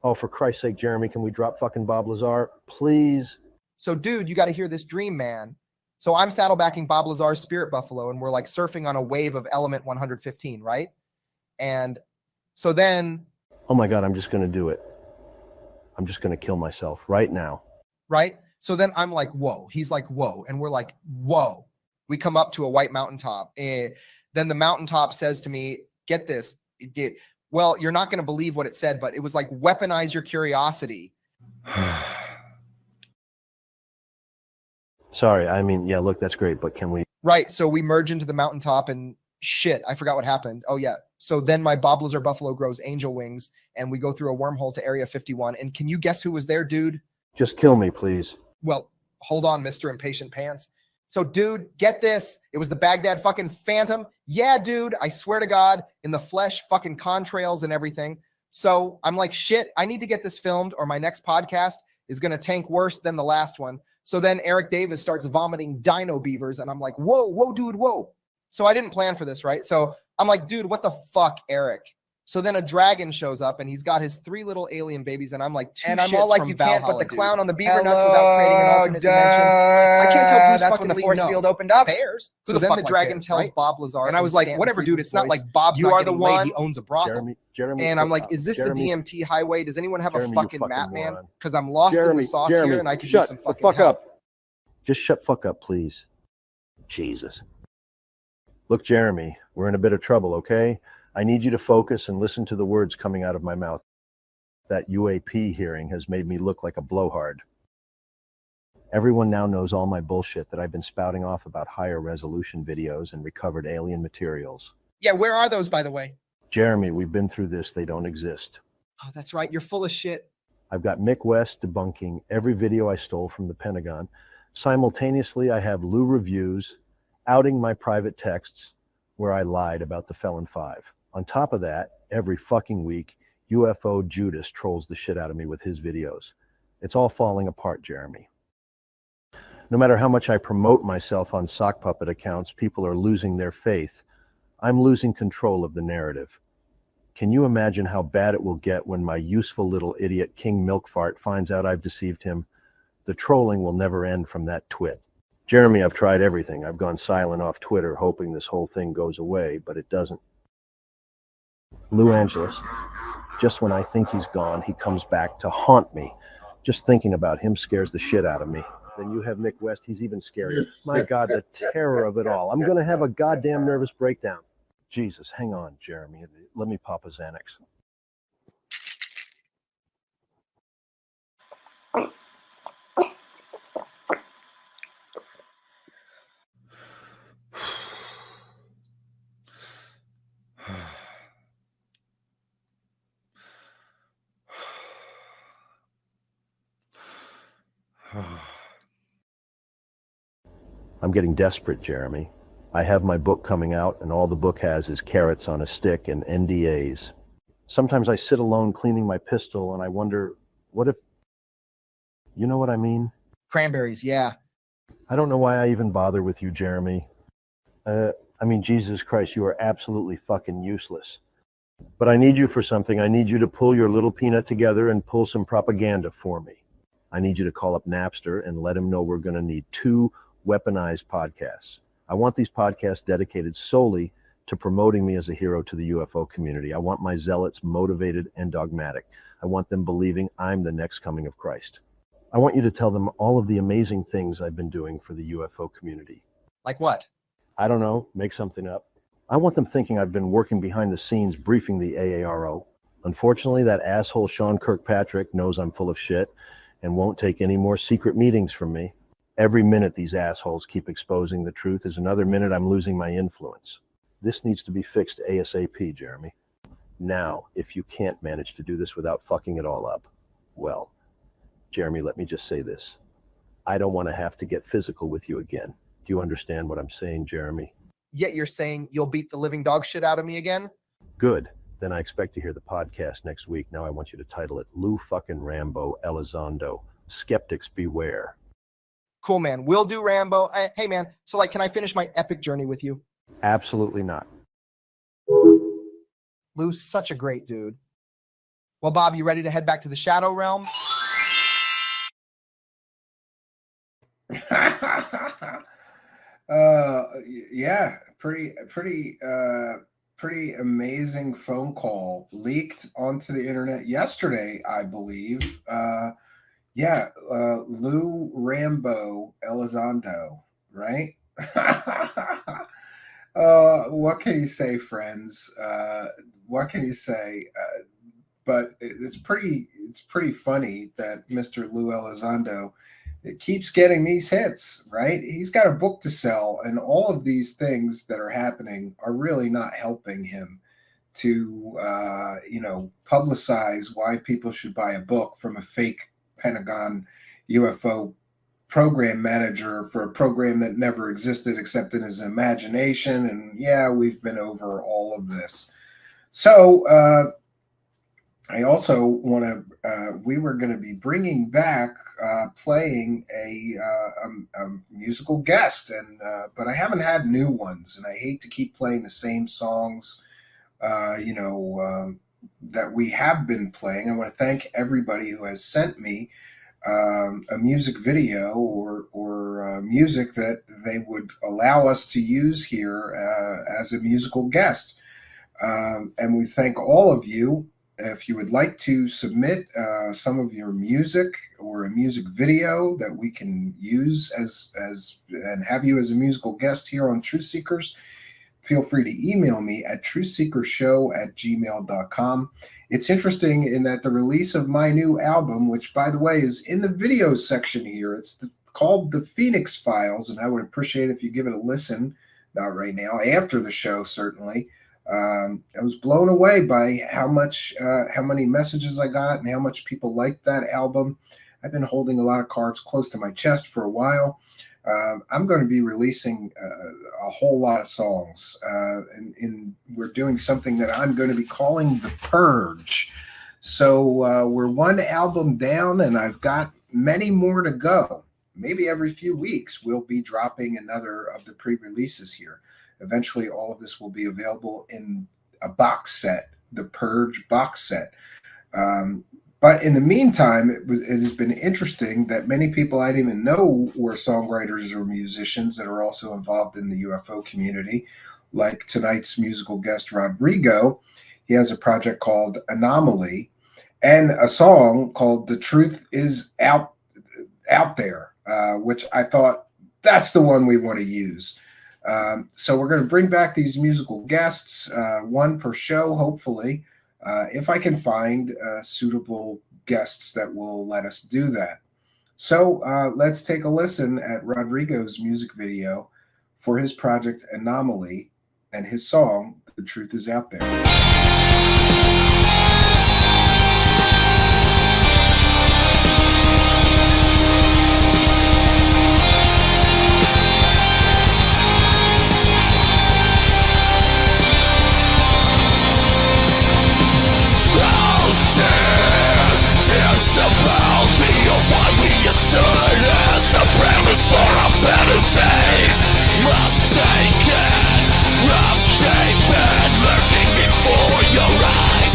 Oh, for Christ's sake, Jeremy, can we drop fucking Bob Lazar, please? So, dude, you got to hear this dream, man. So I'm saddlebacking Bob Lazar's spirit buffalo, and we're like surfing on a wave of element 115, right? And so then... Oh my God, I'm just going to do it. I'm just going to kill myself right now. Right? So then I'm like, whoa. He's like, whoa. And we're like, whoa. We come up to a white mountaintop. Then the mountaintop says to me, get this. It did. Well, you're not going to believe what it said, but it was like, weaponize your curiosity. Sorry, I mean, yeah, look, that's great, but can we... Right, so we merge into the mountaintop and shit, I forgot what happened. Oh, yeah. So then my Bob Lazar buffalo grows angel wings, and we go through a wormhole to Area 51. And can you guess who was there, dude? Just kill me, please. Well, hold on, Mr. Impatient Pants. So, dude, get this. It was the Baghdad fucking Phantom. Yeah, dude, I swear to God, in the flesh, fucking contrails and everything. So I'm like, shit, I need to get this filmed, or my next podcast is going to tank worse than the last one. So then Eric Davis starts vomiting dino beavers, and I'm like, whoa, dude, whoa. So I didn't plan for this, right? So I'm like, dude, what the fuck, Eric? So then a dragon shows up, and he's got his 3 little alien babies, and I'm like, and I'm all like, you can't put the clown on the beaver nuts without creating an alternate dimension. I can't tell Bruce that's fucking when the Lee force no. field opened up. Bears. Who So the then fuck the like dragon bears, tells right? Bob Lazar, and I was like, Stanton whatever, dude. It's not voice. like Bob's You not are the getting laid. one. He owns a brothel. Jeremy, And I'm like, is this Jeremy, the DMT highway? Does anyone have Jeremy, a you fucking fucking map, man? moron. Because I'm lost in the sauce here, and I could use some the fucking fuck help. up. Just shut fuck up, please. Jesus. Look, Jeremy, we're in a bit of trouble, okay? I need you to focus and listen to the words coming out of my mouth. That UAP hearing has made me look like a blowhard. Everyone now knows all my bullshit that I've been spouting off about higher resolution videos and recovered alien materials. Yeah, where are those, by the way? Jeremy, we've been through this. They don't exist. Oh, that's right. You're full of shit. I've got Mick West debunking every video I stole from the Pentagon. Simultaneously, I have Lou reviews outing my private texts where I lied about the Felon 5. On top of that, every fucking week, UFO Judas trolls the shit out of me with his videos. It's all falling apart, Jeremy. No matter how much I promote myself on sock puppet accounts, people are losing their faith. I'm losing control of the narrative. Can you imagine how bad it will get when my useful little idiot King Milkfart finds out I've deceived him? The trolling will never end from that twit. Jeremy, I've tried everything. I've gone silent off Twitter, hoping this whole thing goes away, but it doesn't. Lou Angeles, just when I think he's gone, he comes back to haunt me. Just thinking about him scares the shit out of me. Then you have Mick West, he's even scarier. My God, the terror of it all. I'm going to have a goddamn nervous breakdown. Jesus, hang on, Jeremy. Let me pop a Xanax. I'm getting desperate, Jeremy. I have my book coming out, and all the book has is carrots on a stick and NDAs. Sometimes I sit alone cleaning my pistol, and I wonder, what if... You know what I mean? Cranberries, yeah. I don't know why I even bother with you, Jeremy. I mean, Jesus Christ, you are absolutely fucking useless. But I need you for something. I need you to pull your little peanut together and pull some propaganda for me. I need you to call up Napster and let him know we're going to need 2 weaponized podcasts. I want these podcasts dedicated solely to promoting me as a hero to the UFO community. I want my zealots motivated and dogmatic. I want them believing I'm the next coming of Christ. I want you to tell them all of the amazing things I've been doing for the UFO community. Like what? I don't know, make something up. I want them thinking I've been working behind the scenes briefing the AARO. Unfortunately, that asshole Sean Kirkpatrick knows I'm full of shit and won't take any more secret meetings from me. Every minute these assholes keep exposing the truth is another minute I'm losing my influence. This needs to be fixed ASAP, Jeremy. Now, if you can't manage to do this without fucking it all up, well, Jeremy, let me just say this. I don't want to have to get physical with you again. Do you understand what I'm saying, Jeremy? Yet you're saying you'll beat the living dog shit out of me again? Good. Then I expect to hear the podcast next week. Now I want you to title it Lou fucking Rambo Elizondo. Skeptics beware. Cool, man. We'll do Rambo. Hey, man. So, like, can I finish my epic journey with you? Absolutely not. Lou's such a great dude. Well, Bob, you ready to head back to the Shadow Realm? Yeah, pretty amazing phone call leaked onto the internet yesterday, I believe. Lou Rambo Elizondo, right? What can you say, friends? What can you say? But it's pretty funny that Mr. Lou Elizondo, it keeps getting these hits, right? He's got a book to sell, and all of these things that are happening are really not helping him to, publicize why people should buy a book from a fake Pentagon UFO program manager for a program that never existed except in his imagination. And yeah, we've been over all of this. So I also want to, we were going to be bringing back playing a musical guest, and but I haven't had new ones, and I hate to keep playing the same songs, that we have been playing. I want to thank everybody who has sent me a music video or music that they would allow us to use here as a musical guest. And we thank all of you. If you would like to submit some of your music or a music video that we can use as and have you as a musical guest here on Truthseekers, feel free to email me at truthseekershow@gmail.com. It's interesting in that the release of my new album, which, by the way, is in the video section here, it's called The Phoenix Files, and I would appreciate if you give it a listen, not right now, after the show, certainly. I was blown away by how many messages I got and how much people liked that album. I've been holding a lot of cards close to my chest for a while. I'm going to be releasing a whole lot of songs, and we're doing something that I'm going to be calling The Purge. So we're one album down, and I've got many more to go. Maybe every few weeks we'll be dropping another of the pre-releases here. Eventually, all of this will be available in a box set, the Purge box set. But in the meantime, it has been interesting that many people I didn't even know were songwriters or musicians that are also involved in the UFO community, like tonight's musical guest, Rodrigo. He has a project called Anomaly and a song called The Truth Is Out There, which I thought that's the one we want to use. So we're going to bring back these musical guests, one per show, hopefully, if I can find suitable guests that will let us do that. So let's take a listen at Rodrigo's music video for his project Anomaly and his song, The Truth Is Out There. For our fantasies, must take it, rough shape and lurking before your eyes.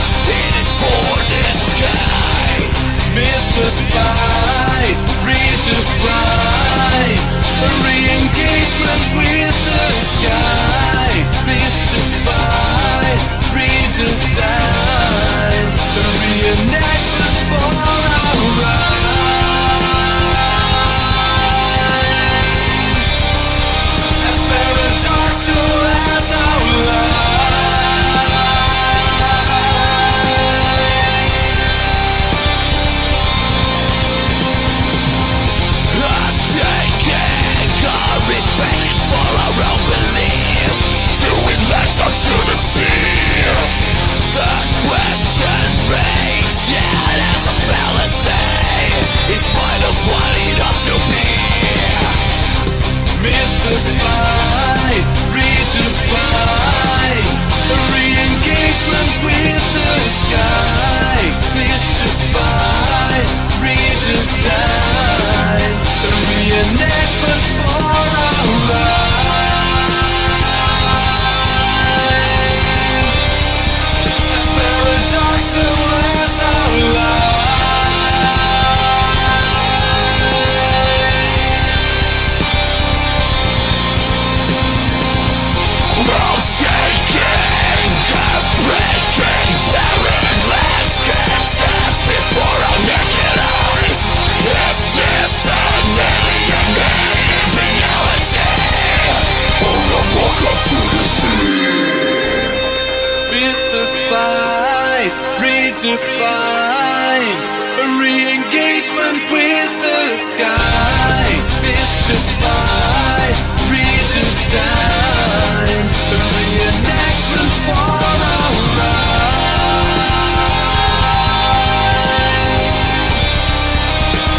defines a re-engagement with the skies. Mystify, redesign, a reenactment for our lives.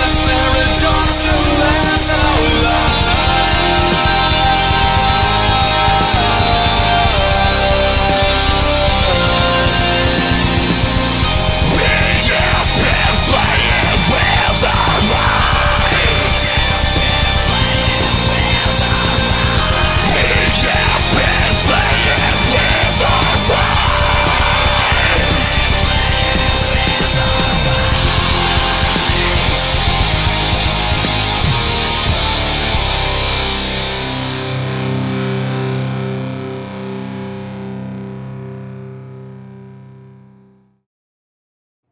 As paradoxical as our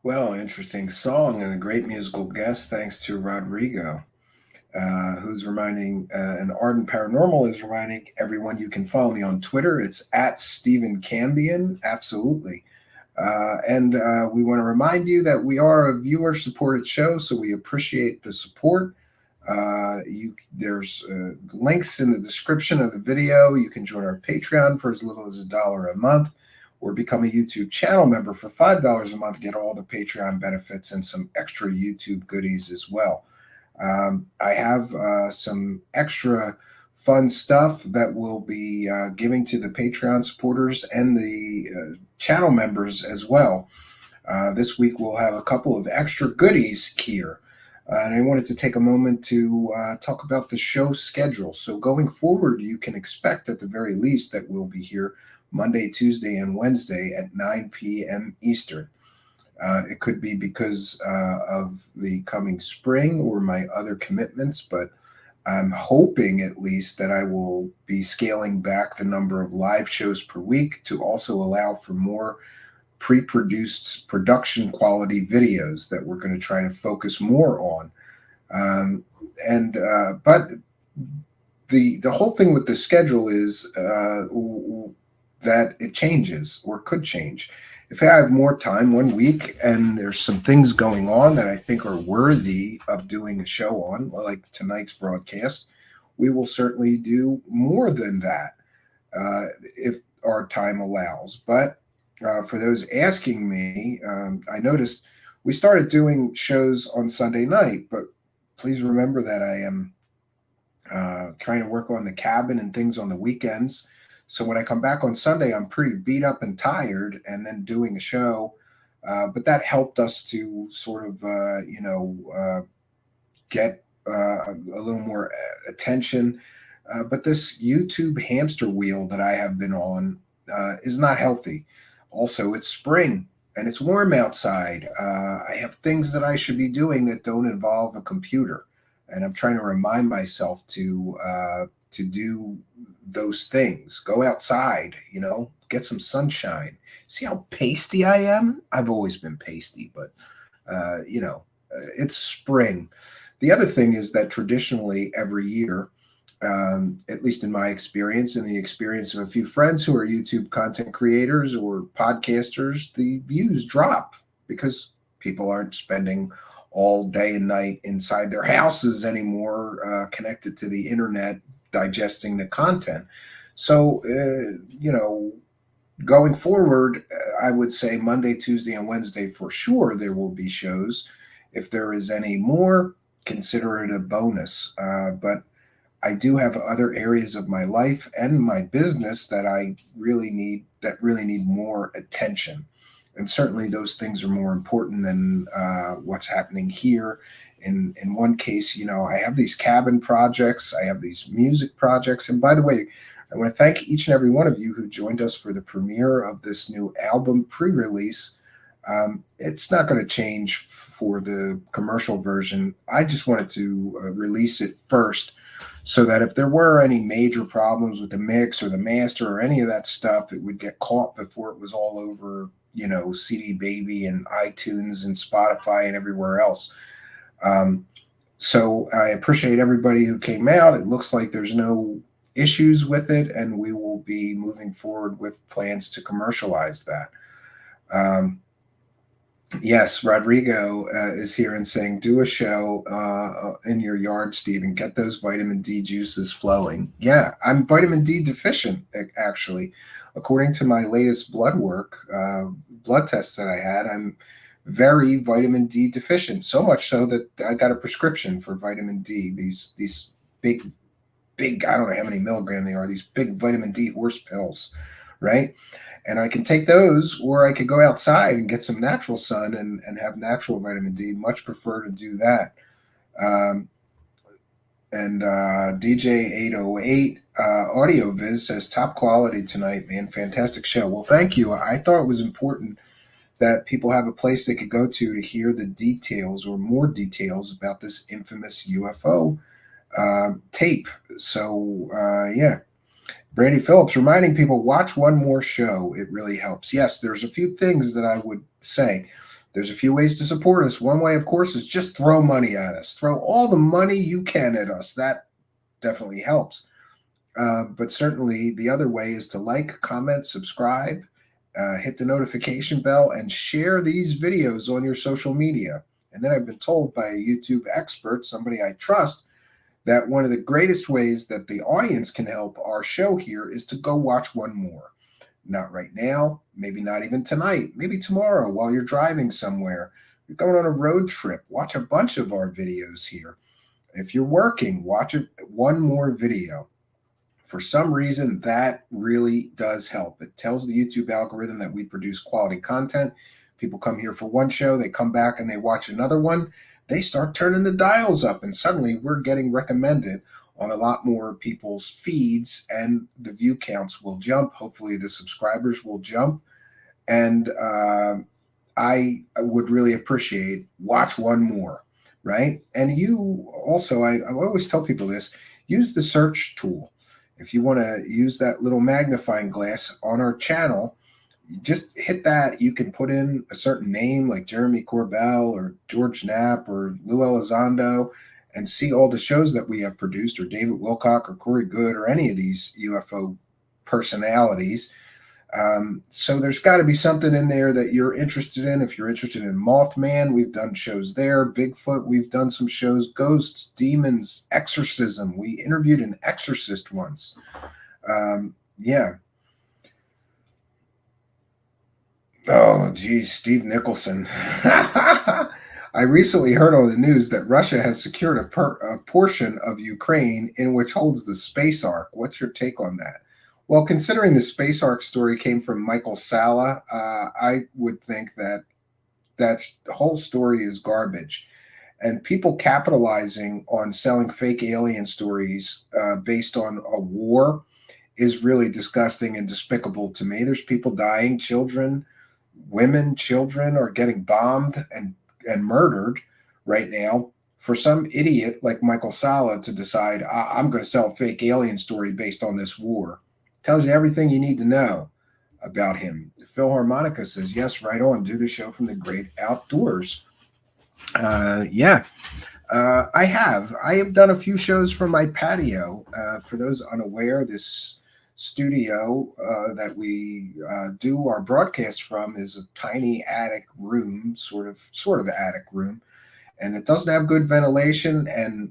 Well, interesting song and a great musical guest, thanks to Rodrigo, who's reminding, an ardent paranormal is reminding everyone you can follow me on Twitter. It's at Stephen Cambion, absolutely. And we want to remind you that we are a viewer-supported show, so we appreciate the support. There's links in the description of the video. You can join our Patreon for as little as $1 a month, or become a YouTube channel member for $5 a month. Get all the Patreon benefits and some extra YouTube goodies as well. I have some extra fun stuff that we'll be giving to the Patreon supporters and the channel members as well. This week we'll have a couple of extra goodies here. And I wanted to take a moment to talk about the show schedule. So going forward, you can expect at the very least that we'll be here Monday, Tuesday, and Wednesday at 9 p.m. Eastern. It could be because of the coming spring or my other commitments, but I'm hoping at least that I will be scaling back the number of live shows per week to also allow for more pre-produced production quality videos that we're going to try to focus more on. But the whole thing with the schedule is that it changes or could change. If I have more time one week and there's some things going on that I think are worthy of doing a show on, like tonight's broadcast, we will certainly do more than that if our time allows. But for those asking me, I noticed we started doing shows on Sunday night, but please remember that I am trying to work on the cabin and things on the weekends. So when I come back on Sunday, I'm pretty beat up and tired, and then doing a show. But that helped us to sort of, get a little more attention. But this YouTube hamster wheel that I have been on is not healthy. Also, it's spring and it's warm outside. I have things that I should be doing that don't involve a computer. And I'm trying to remind myself to do those things. Go outside, get some sunshine. See how pasty I am? I've always been pasty, but it's spring. The other thing is that traditionally every year, at least in my experience and the experience of a few friends who are YouTube content creators or podcasters, the views drop because people aren't spending all day and night inside their houses anymore, connected to the internet, digesting the content. So, going forward, I would say Monday, Tuesday, and Wednesday for sure there will be shows. If there is any more, consider it a bonus. But I do have other areas of my life and my business that I really need more attention. And certainly those things are more important than what's happening here. In one case, I have these cabin projects, I have these music projects. And by the way, I want to thank each and every one of you who joined us for the premiere of this new album pre-release. It's not going to change for the commercial version. I just wanted to release it first so that if there were any major problems with the mix or the master or any of that stuff, it would get caught before it was all over, CD Baby and iTunes and Spotify and everywhere else. So I appreciate everybody who came out. It looks like there's no issues with it, and we will be moving forward with plans to commercialize that. Yes, Rodrigo is here and saying, do a show in your yard, Steve, and get those vitamin D juices flowing. Yeah, I'm vitamin D deficient, actually. According to my latest blood work, blood tests that I had, I'm very vitamin D deficient. So much so that I got a prescription for vitamin D. These big, I don't know how many milligram they are, these big vitamin D horse pills, right? And I can take those, or I could go outside and get some natural sun and have natural vitamin D. Much prefer to do that. Um, and DJ 808 Audio Viz says, top quality tonight, man. Fantastic show. Well, thank you. I thought it was important that people have a place they could go to hear the details or more details about this infamous UFO tape. So, yeah. Brandy Phillips reminding people, watch one more show. It really helps. Yes, there's a few things that I would say. There's a few ways to support us. One way, of course, is just throw money at us. Throw all the money you can at us. That definitely helps. But certainly the other way is to like, comment, subscribe, hit the notification bell, and share these videos on your social media. And then I've been told by a YouTube expert, somebody I trust, that one of the greatest ways that the audience can help our show here is to go watch one more. Not right now, maybe not even tonight, maybe tomorrow while you're driving somewhere. You're going on a road trip, watch a bunch of our videos here. If you're working, watch one more video. For some reason, that really does help. It tells the YouTube algorithm that we produce quality content. People come here for one show, they come back and they watch another one. They start turning the dials up, and suddenly we're getting recommended on a lot more people's feeds, and the view counts will jump. Hopefully the subscribers will jump. And I would really appreciate watch one more, right? And you also, I always tell people this, use the search tool. If you want to use that little magnifying glass on our channel, you just hit that. You can put in a certain name like Jeremy Corbell or George Knapp or Lou Elizondo and see all the shows that we have produced, or David Wilcock or Corey Good or any of these UFO personalities. So there's got to be something in there that you're interested in. If you're interested in Mothman, we've done shows there. Bigfoot, we've done some shows. Ghosts, demons, exorcism. We interviewed an exorcist once. Yeah. Oh, geez, Steve Nicholson. I recently heard on the news that Russia has secured a portion of Ukraine in which holds the space ark. What's your take on that? Well, considering the space ark story came from Michael Salla, I would think that that whole story is garbage. And people capitalizing on selling fake alien stories based on a war is really disgusting and despicable to me. There's people dying, children, women, children are getting bombed and murdered right now for some idiot like Michael Salla to decide, I'm going to sell a fake alien story based on this war. Tells you everything you need to know about him. Phil Harmonica says, yes, right on. Do the show from the great outdoors. Yeah, I have done a few shows from my patio. For those unaware, this studio that we do our broadcast from is a tiny attic room, sort of attic room, and it doesn't have good ventilation, and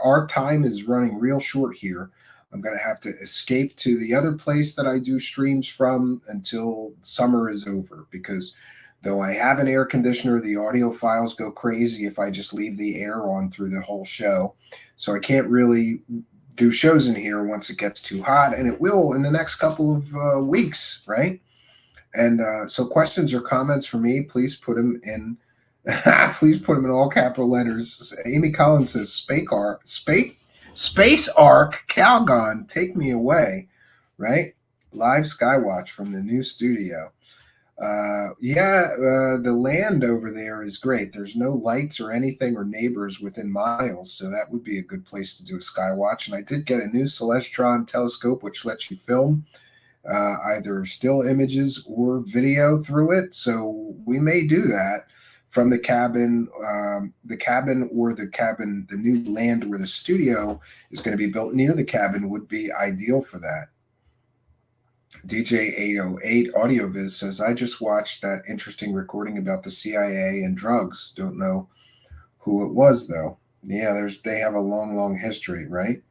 our time is running real short here. I'm going to have to escape to the other place that I do streams from until summer is over, because though I have an air conditioner, the audio files go crazy if I just leave the air on through the whole show. So I can't really do shows in here once it gets too hot, and it will in the next couple of weeks, right? And so questions or comments for me, please put them in please put them in all capital letters. Amy Collins says, Space Ark, Calgon, take me away, right? Live Skywatch from the new studio. The land over there is great. There's no lights or anything or neighbors within miles, so that would be a good place to do a Skywatch. And I did get a new Celestron telescope, which lets you film either still images or video through it. So we may do that from the cabin, the new land where the studio is going to be built near the cabin would be ideal for that. DJ808 AudioViz says, I just watched that interesting recording about the CIA and drugs. Don't know who it was, though. Yeah, they have a long history, right?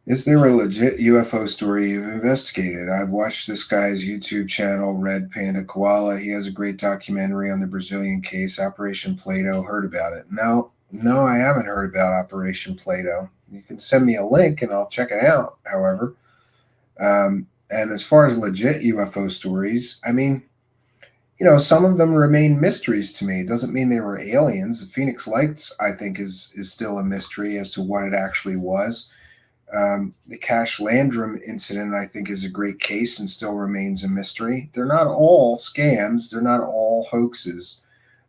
Is there a legit UFO story you've investigated? I've watched this guy's YouTube channel, Red Panda Koala. He has a great documentary on the Brazilian case, Operation Plato. Heard about it? No, I haven't heard about Operation Plato. You can send me a link and I'll check it out, however. And as far as legit UFO stories, I mean, some of them remain mysteries to me. It doesn't mean they were aliens. The Phoenix Lights, I think, is still a mystery as to what it actually was. The Cash Landrum incident, I think, is a great case and still remains a mystery. They're not all scams. They're not all hoaxes,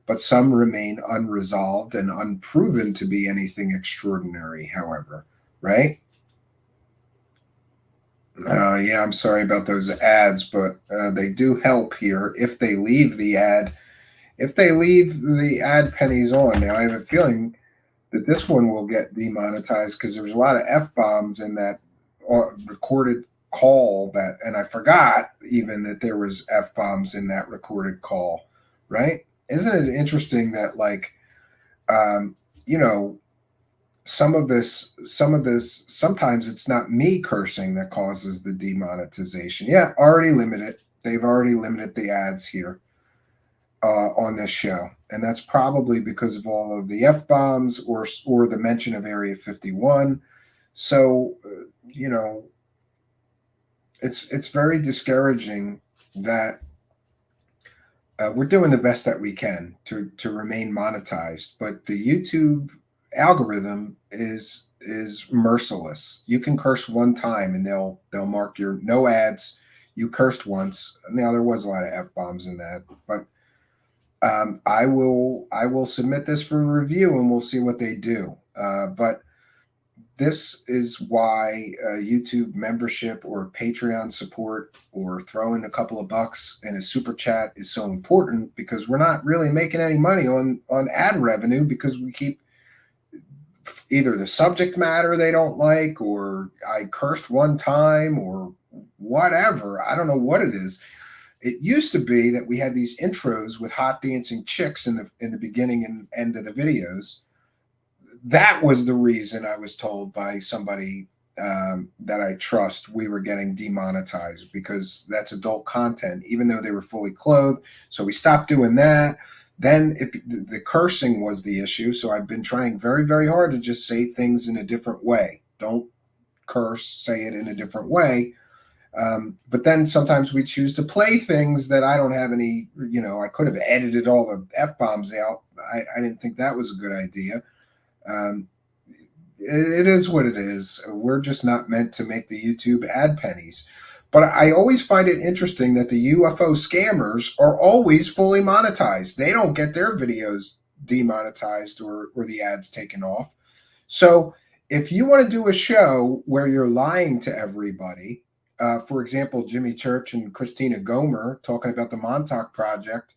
but some remain unresolved and unproven to be anything extraordinary, however, right? Yeah, I'm sorry about those ads, but they do help here if they leave the ad. If they leave the ad pennies on. Now, I have a feeling that this one will get demonetized because there's a lot of F-bombs in that recorded call and I forgot even that there was F-bombs in that recorded call, right? Isn't it interesting that some of this, sometimes it's not me cursing that causes the demonetization. Yeah, already limited. They've already limited the ads here on this show. And that's probably because of all of the F-bombs or the mention of Area 51. So, it's very discouraging that we're doing the best that we can to remain monetized. But the YouTube algorithm is merciless. You can curse one time and they'll mark your no ads. You cursed once. Now, there was a lot of F-bombs in that, but I will submit this for review and we'll see what they do. But this is why YouTube membership or Patreon support or throwing a couple of bucks in a super chat is so important, because we're not really making any money on ad revenue, because we keep either the subject matter they don't like, or I cursed one time, or whatever. I don't know what it is. It used to be that we had these intros with hot dancing chicks in the beginning and end of the videos. That was the reason, I was told by somebody that I trust, we were getting demonetized, because that's adult content, even though they were fully clothed. So we stopped doing that. Then the cursing was the issue. So I've been trying very, very hard to just say things in a different way. Don't curse, say it in a different way. But then sometimes we choose to play things that I don't have any, I could have edited all the F-bombs out. I didn't think that was a good idea. It is what it is. We're just not meant to make the YouTube ad pennies. But I always find it interesting that the UFO scammers are always fully monetized. They don't get their videos demonetized or the ads taken off. So if you want to do a show where you're lying to everybody, for example, Jimmy Church and Christina Gomer talking about the Montauk Project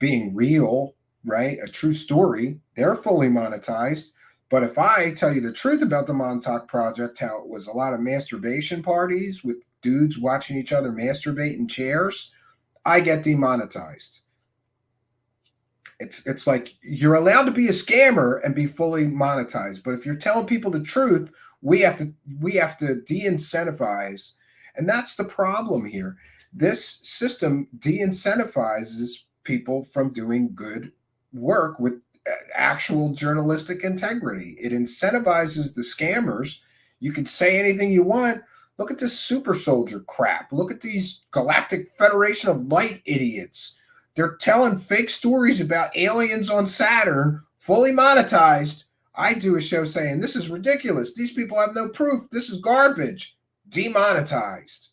being real, right? A true story, they're fully monetized. But if I tell you the truth about the Montauk Project, how it was a lot of masturbation parties with dudes watching each other masturbate in chairs, I get demonetized. It's like you're allowed to be a scammer and be fully monetized, but if you're telling people the truth, we have to de-incentivize, and that's the problem here. This system de-incentivizes people from doing good work with actual journalistic integrity. It incentivizes the scammers. You can say anything you want. Look at this super soldier crap. Look at these Galactic Federation of Light idiots. They're telling fake stories about aliens on Saturn, fully monetized. I do a show saying this is ridiculous. These people have no proof. This is garbage. Demonetized.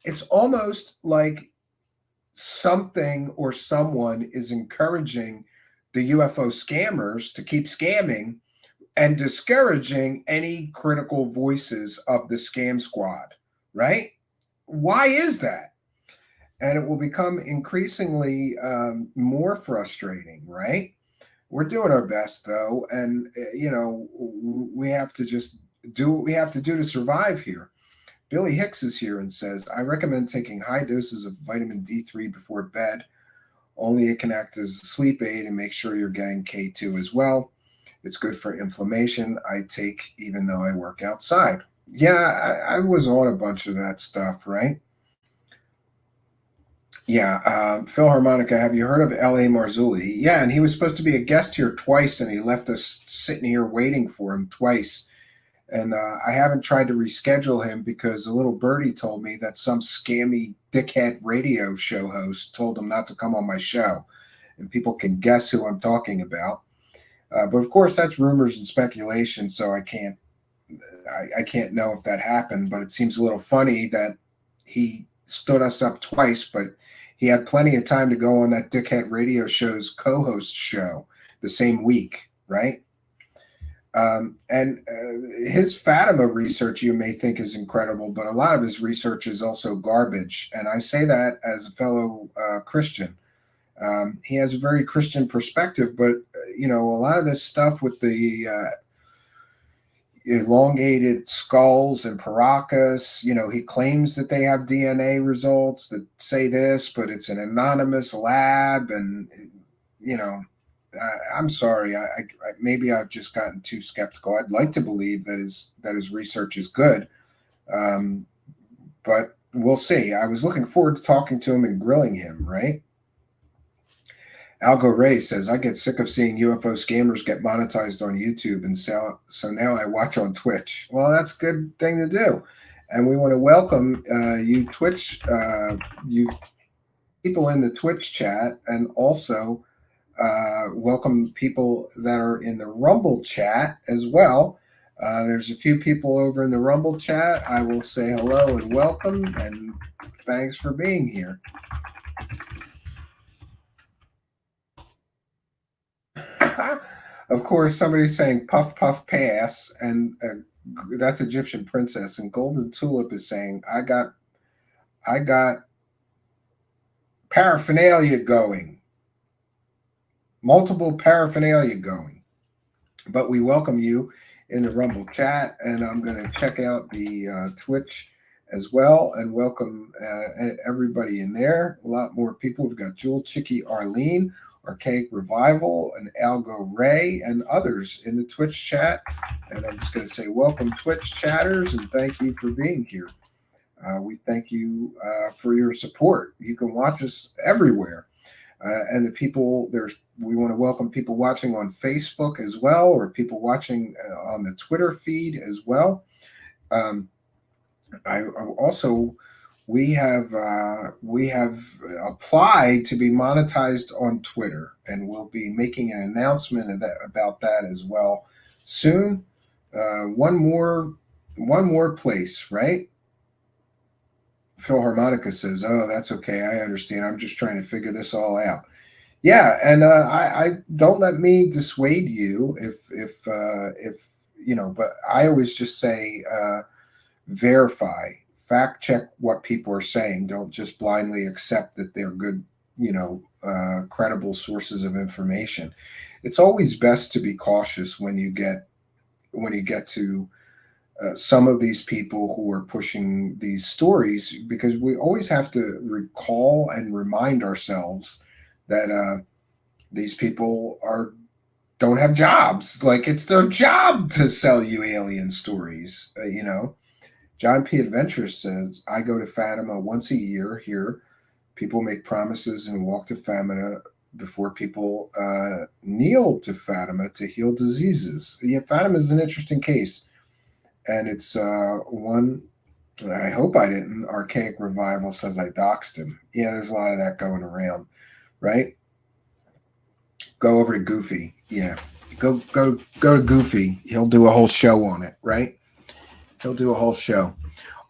It's almost like something or someone is encouraging the UFO scammers to keep scamming and discouraging any critical voices of the scam squad, right? Why is that? And it will become increasingly more frustrating, right? We're doing our best, though, and we have to just do what we have to do to survive here. Billy Hicks is here and says, I recommend taking high doses of vitamin D3 before bed. Only it can act as a sleep aid, and make sure you're getting K2 as well. It's good for inflammation. I take even though I work outside. Yeah, I was on a bunch of that stuff, right? Yeah, Phil Harmonica, have you heard of L.A. Marzulli? Yeah, and he was supposed to be a guest here twice, and he left us sitting here waiting for him twice. And I haven't tried to reschedule him because a little birdie told me that some scammy dickhead radio show host told him not to come on my show. And people can guess who I'm talking about. But of course, that's rumors and speculation, so I can't know if that happened. But it seems a little funny that he stood us up twice, but he had plenty of time to go on that dickhead radio show's co-host show the same week, right? And his Fatima research, you may think, is incredible, but a lot of his research is also garbage. And I say that as a fellow Christian. He has a very Christian perspective, but, a lot of this stuff with the elongated skulls and Paracas, he claims that they have DNA results that say this, but it's an anonymous lab. And, I'm sorry. I maybe I've just gotten too skeptical. I'd like to believe that his research is good, but we'll see. I was looking forward to talking to him and grilling him. Right? Algo Ray says, I get sick of seeing UFO scammers get monetized on YouTube, and so now I watch on Twitch. Well, that's a good thing to do, and we want to welcome you Twitch, you people in the Twitch chat, and also welcome people that are in the Rumble chat as well. There's a few people over in the Rumble chat. I will say hello and welcome, and thanks for being here. Of course, somebody's saying puff, puff, pass, and that's Egyptian princess. And Golden Tulip is saying, I got paraphernalia going. Multiple paraphernalia going. But we welcome you in the Rumble chat, and I'm going to check out the Twitch as well and welcome everybody in there. A lot more people. We've got Jewel Chicky Arlene, Archaic Revival, and Algo Ray, and others in the Twitch chat. And I'm just going to say welcome, Twitch chatters, and thank you for being here. We thank you for your support. You can watch us everywhere. And the people, we want to welcome people watching on Facebook as well, or people watching on the Twitter feed as well. We have applied to be monetized on Twitter, and we'll be making an announcement about that as well soon. One more place, right? Phil Harmonica says, "Oh, that's okay. I understand. I'm just trying to figure this all out." Yeah, and I don't let me dissuade you if but I always just say verify. Fact check what people are saying. Don't just blindly accept that they're good, credible sources of information. It's always best to be cautious when you get to some of these people who are pushing these stories, because we always have to recall and remind ourselves that these people don't have jobs. Like, it's their job to sell you alien stories, John P. Adventure says, I go to Fatima once a year here. People make promises and walk to Fatima before people kneel to Fatima to heal diseases. Yeah, Fatima is an interesting case. And it's one, I hope I didn't. Archaic Revival says I doxed him. Yeah, there's a lot of that going around, right? Go over to Goofy. Yeah, go to Goofy. He'll do a whole show on it, right? He'll do a whole show.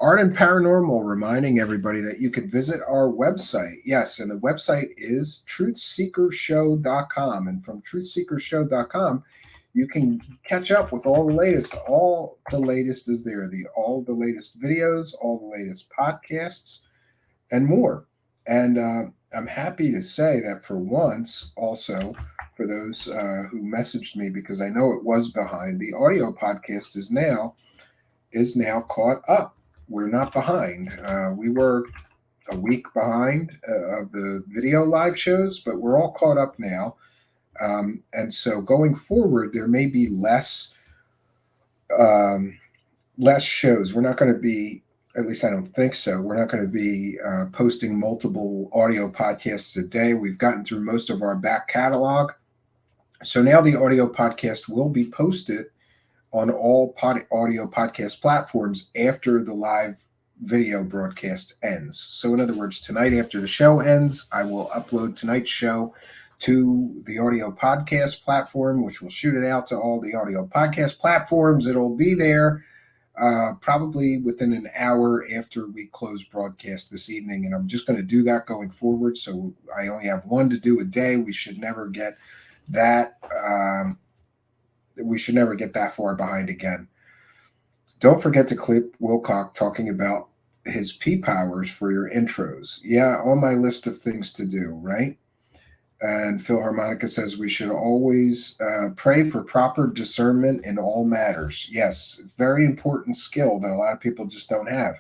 Art and Paranormal, reminding everybody that you can visit our website. Yes, and the website is truthseekershow.com. And from truthseekershow.com, you can catch up with all the latest. All the latest is there. All the latest videos, all the latest podcasts, and more. And I'm happy to say that for once, also, for those who messaged me, because I know it was behind, the audio podcast is now caught up. we're not behind. We were a week behind of the video live shows, but we're all caught up now. And so going forward, there may be less shows. We're not going to be, at least I don't think so. We're not going to be posting multiple audio podcasts a day. We've gotten through most of our back catalog. So now the audio podcast will be posted on all audio podcast platforms after the live video broadcast ends. So in other words, tonight after the show ends, I will upload tonight's show to the audio podcast platform, which will shoot it out to all the audio podcast platforms. It'll be there probably within an hour after we close broadcast this evening. And I'm just going to do that going forward. So I only have one to do a day. We should never get that. We should never get that far behind again. Don't forget to clip Wilcock talking about his P powers for your intros. Yeah, on my list of things to do, right? And Phil Harmonica says we should always pray for proper discernment in all matters. Yes, it's a very important skill that a lot of people just don't have.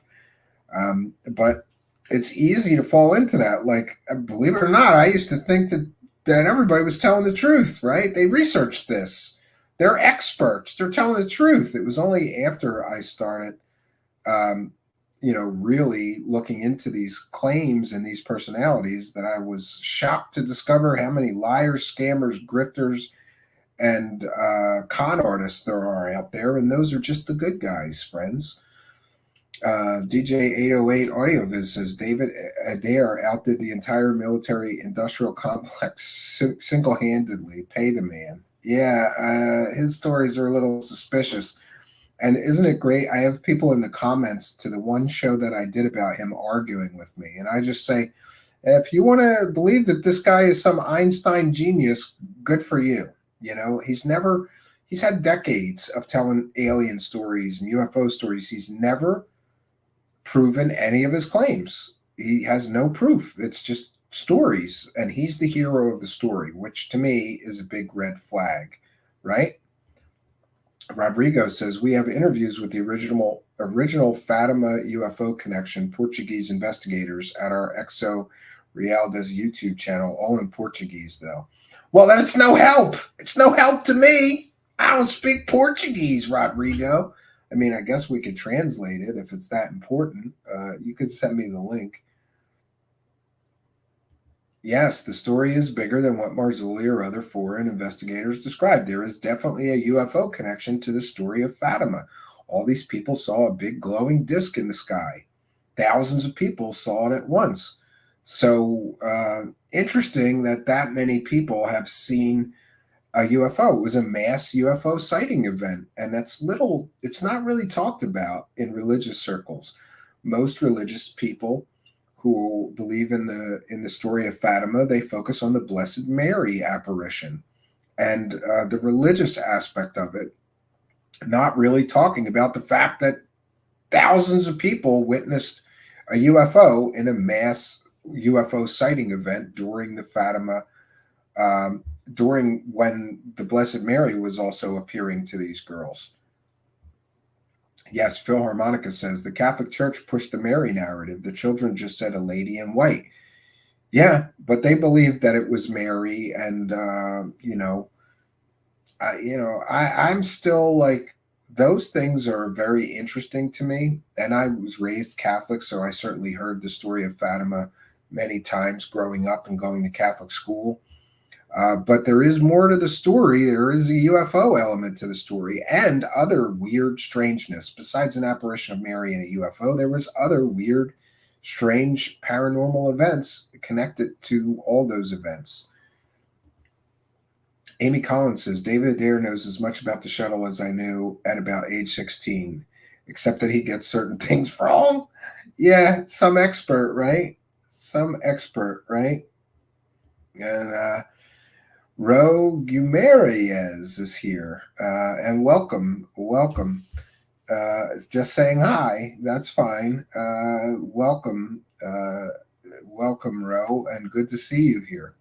But it's easy to fall into that. Like, believe it or not, I used to think that everybody was telling the truth, right? They researched this. They're experts. They're telling the truth. It was only after I started, really looking into these claims and these personalities that I was shocked to discover how many liars, scammers, grifters, and con artists there are out there. And those are just the good guys, friends. DJ 808 AudioViz says David Adair outdid the entire military industrial complex single-handedly. Pay the man. Yeah, his stories are a little suspicious. And isn't it great? I have people in the comments to the one show that I did about him arguing with me. And I just say, if you want to believe that this guy is some Einstein genius, good for you. You know, he's had decades of telling alien stories and UFO stories. He's never proven any of his claims. He has no proof. It's just stories. And he's the hero of the story, which to me is a big red flag, right? Rodrigo says we have interviews with the original Fatima UFO connection Portuguese investigators at our Exo Realdas YouTube channel, all in Portuguese though. Well, then it's no help. It's no help to me. I don't speak Portuguese, Rodrigo. I mean, I guess we could translate it if it's that important. You could send me the link. Yes, the story is bigger than what Marzulli or other foreign investigators described. There is definitely a UFO connection to the story of Fatima. All these people saw a big glowing disc in the sky. Thousands of people saw it at once. So interesting that many people have seen a UFO. It was a mass UFO sighting event, and it's not really talked about in religious circles. Most religious people who believe in the story of Fatima, they focus on the Blessed Mary apparition and the religious aspect of it, not really talking about the fact that thousands of people witnessed a UFO in a mass UFO sighting event during the Fatima, during when the Blessed Mary was also appearing to these girls. Yes, Phil Harmonica says the Catholic Church pushed the Mary narrative. The children just said a lady in white. Yeah, but they believed that it was Mary, and I'm still like, those things are very interesting to me. And I was raised Catholic, so I certainly heard the story of Fatima many times growing up and going to Catholic school. But there is more to the story. There is a UFO element to the story and other weird strangeness. Besides an apparition of Mary and a UFO, there was other weird, strange paranormal events connected to all those events. Amy Collins says, David Adair knows as much about the shuttle as I knew at about age 16, except that he gets certain things wrong. Yeah, some expert, right? And Ro Guimaraes is here, and welcome. It's just saying hi. That's fine. Welcome, Ro, and good to see you here.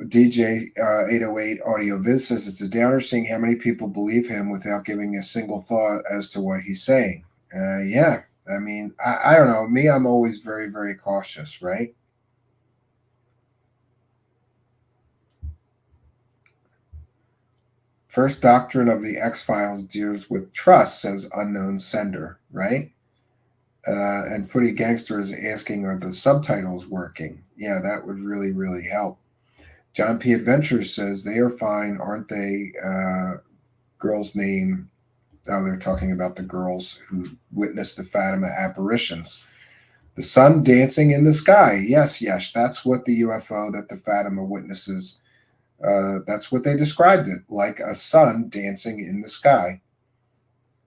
DJ 808 AudioViz says it's a downer seeing how many people believe him without giving a single thought as to what he's saying. Yeah, I mean, I don't know. Me, I'm always very, very cautious, right? First doctrine of the X-Files deals with trust, says unknown sender, right? And Footy Gangster is asking, are the subtitles working? Yeah, that would really, really help. John P. Adventures says they are fine, aren't they? Girl's name. Oh, they're talking about the girls who witnessed the Fatima apparitions. The sun dancing in the sky. Yes, yes, that's what the UFO that the Fatima witnesses. That's what they described it, like a sun dancing in the sky.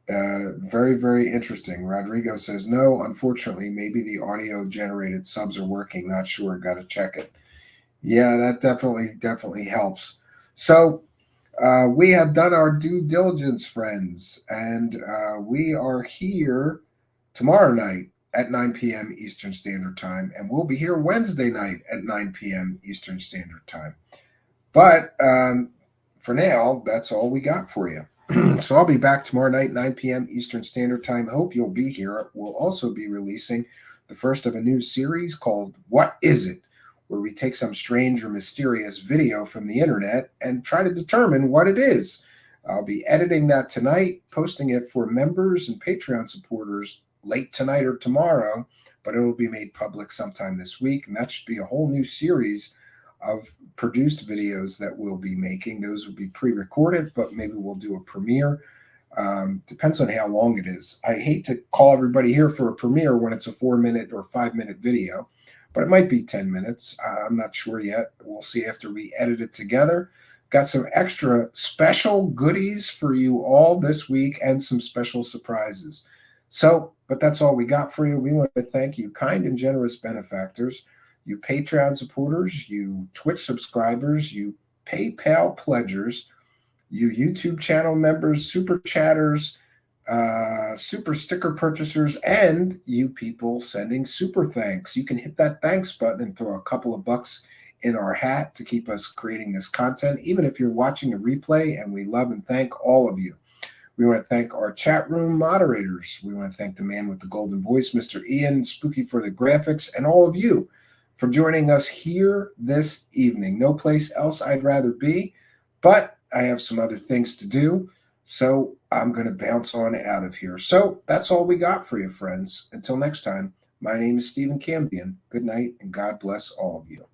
Very, very interesting. Rodrigo says, no, unfortunately, maybe the audio generated subs are working. Not sure. Got to check it. Yeah, that definitely helps. So we have done our due diligence, friends, and we are here tomorrow night at 9 p.m. Eastern Standard Time, and we'll be here Wednesday night at 9 p.m. Eastern Standard Time. But for now, that's all we got for you. So I'll be back tomorrow night, 9 p.m. Eastern Standard Time. Hope you'll be here. We'll also be releasing the first of a new series called What Is It?, where we take some strange or mysterious video from the internet and try to determine what it is. I'll be editing that tonight, posting it for members and Patreon supporters late tonight or tomorrow, but it will be made public sometime this week, and that should be a whole new series of produced videos that we'll be making. Those will be pre-recorded, but maybe we'll do a premiere. Depends on how long it is. I hate to call everybody here for a premiere when it's a 4-minute or 5-minute video, but it might be 10 minutes. I'm not sure yet. We'll see after we edit it together. Got some extra special goodies for you all this week and some special surprises. So, but that's all we got for you. We want to thank you, kind and generous benefactors, you Patreon supporters, you Twitch subscribers, you PayPal pledgers, you YouTube channel members, super chatters, super sticker purchasers, and you people sending super thanks. You can hit that thanks button and throw a couple of bucks in our hat to keep us creating this content, even if you're watching a replay, and we love and thank all of you. We want to thank our chat room moderators. We want to thank the man with the golden voice, Mr. Ian, Spooky for the graphics, and all of you for joining us here this evening. No place else I'd rather be, but I have some other things to do, so I'm going to bounce on out of here. So that's all we got for you, friends. Until next time, my name is Stephen Cambion. Good night, and God bless all of you.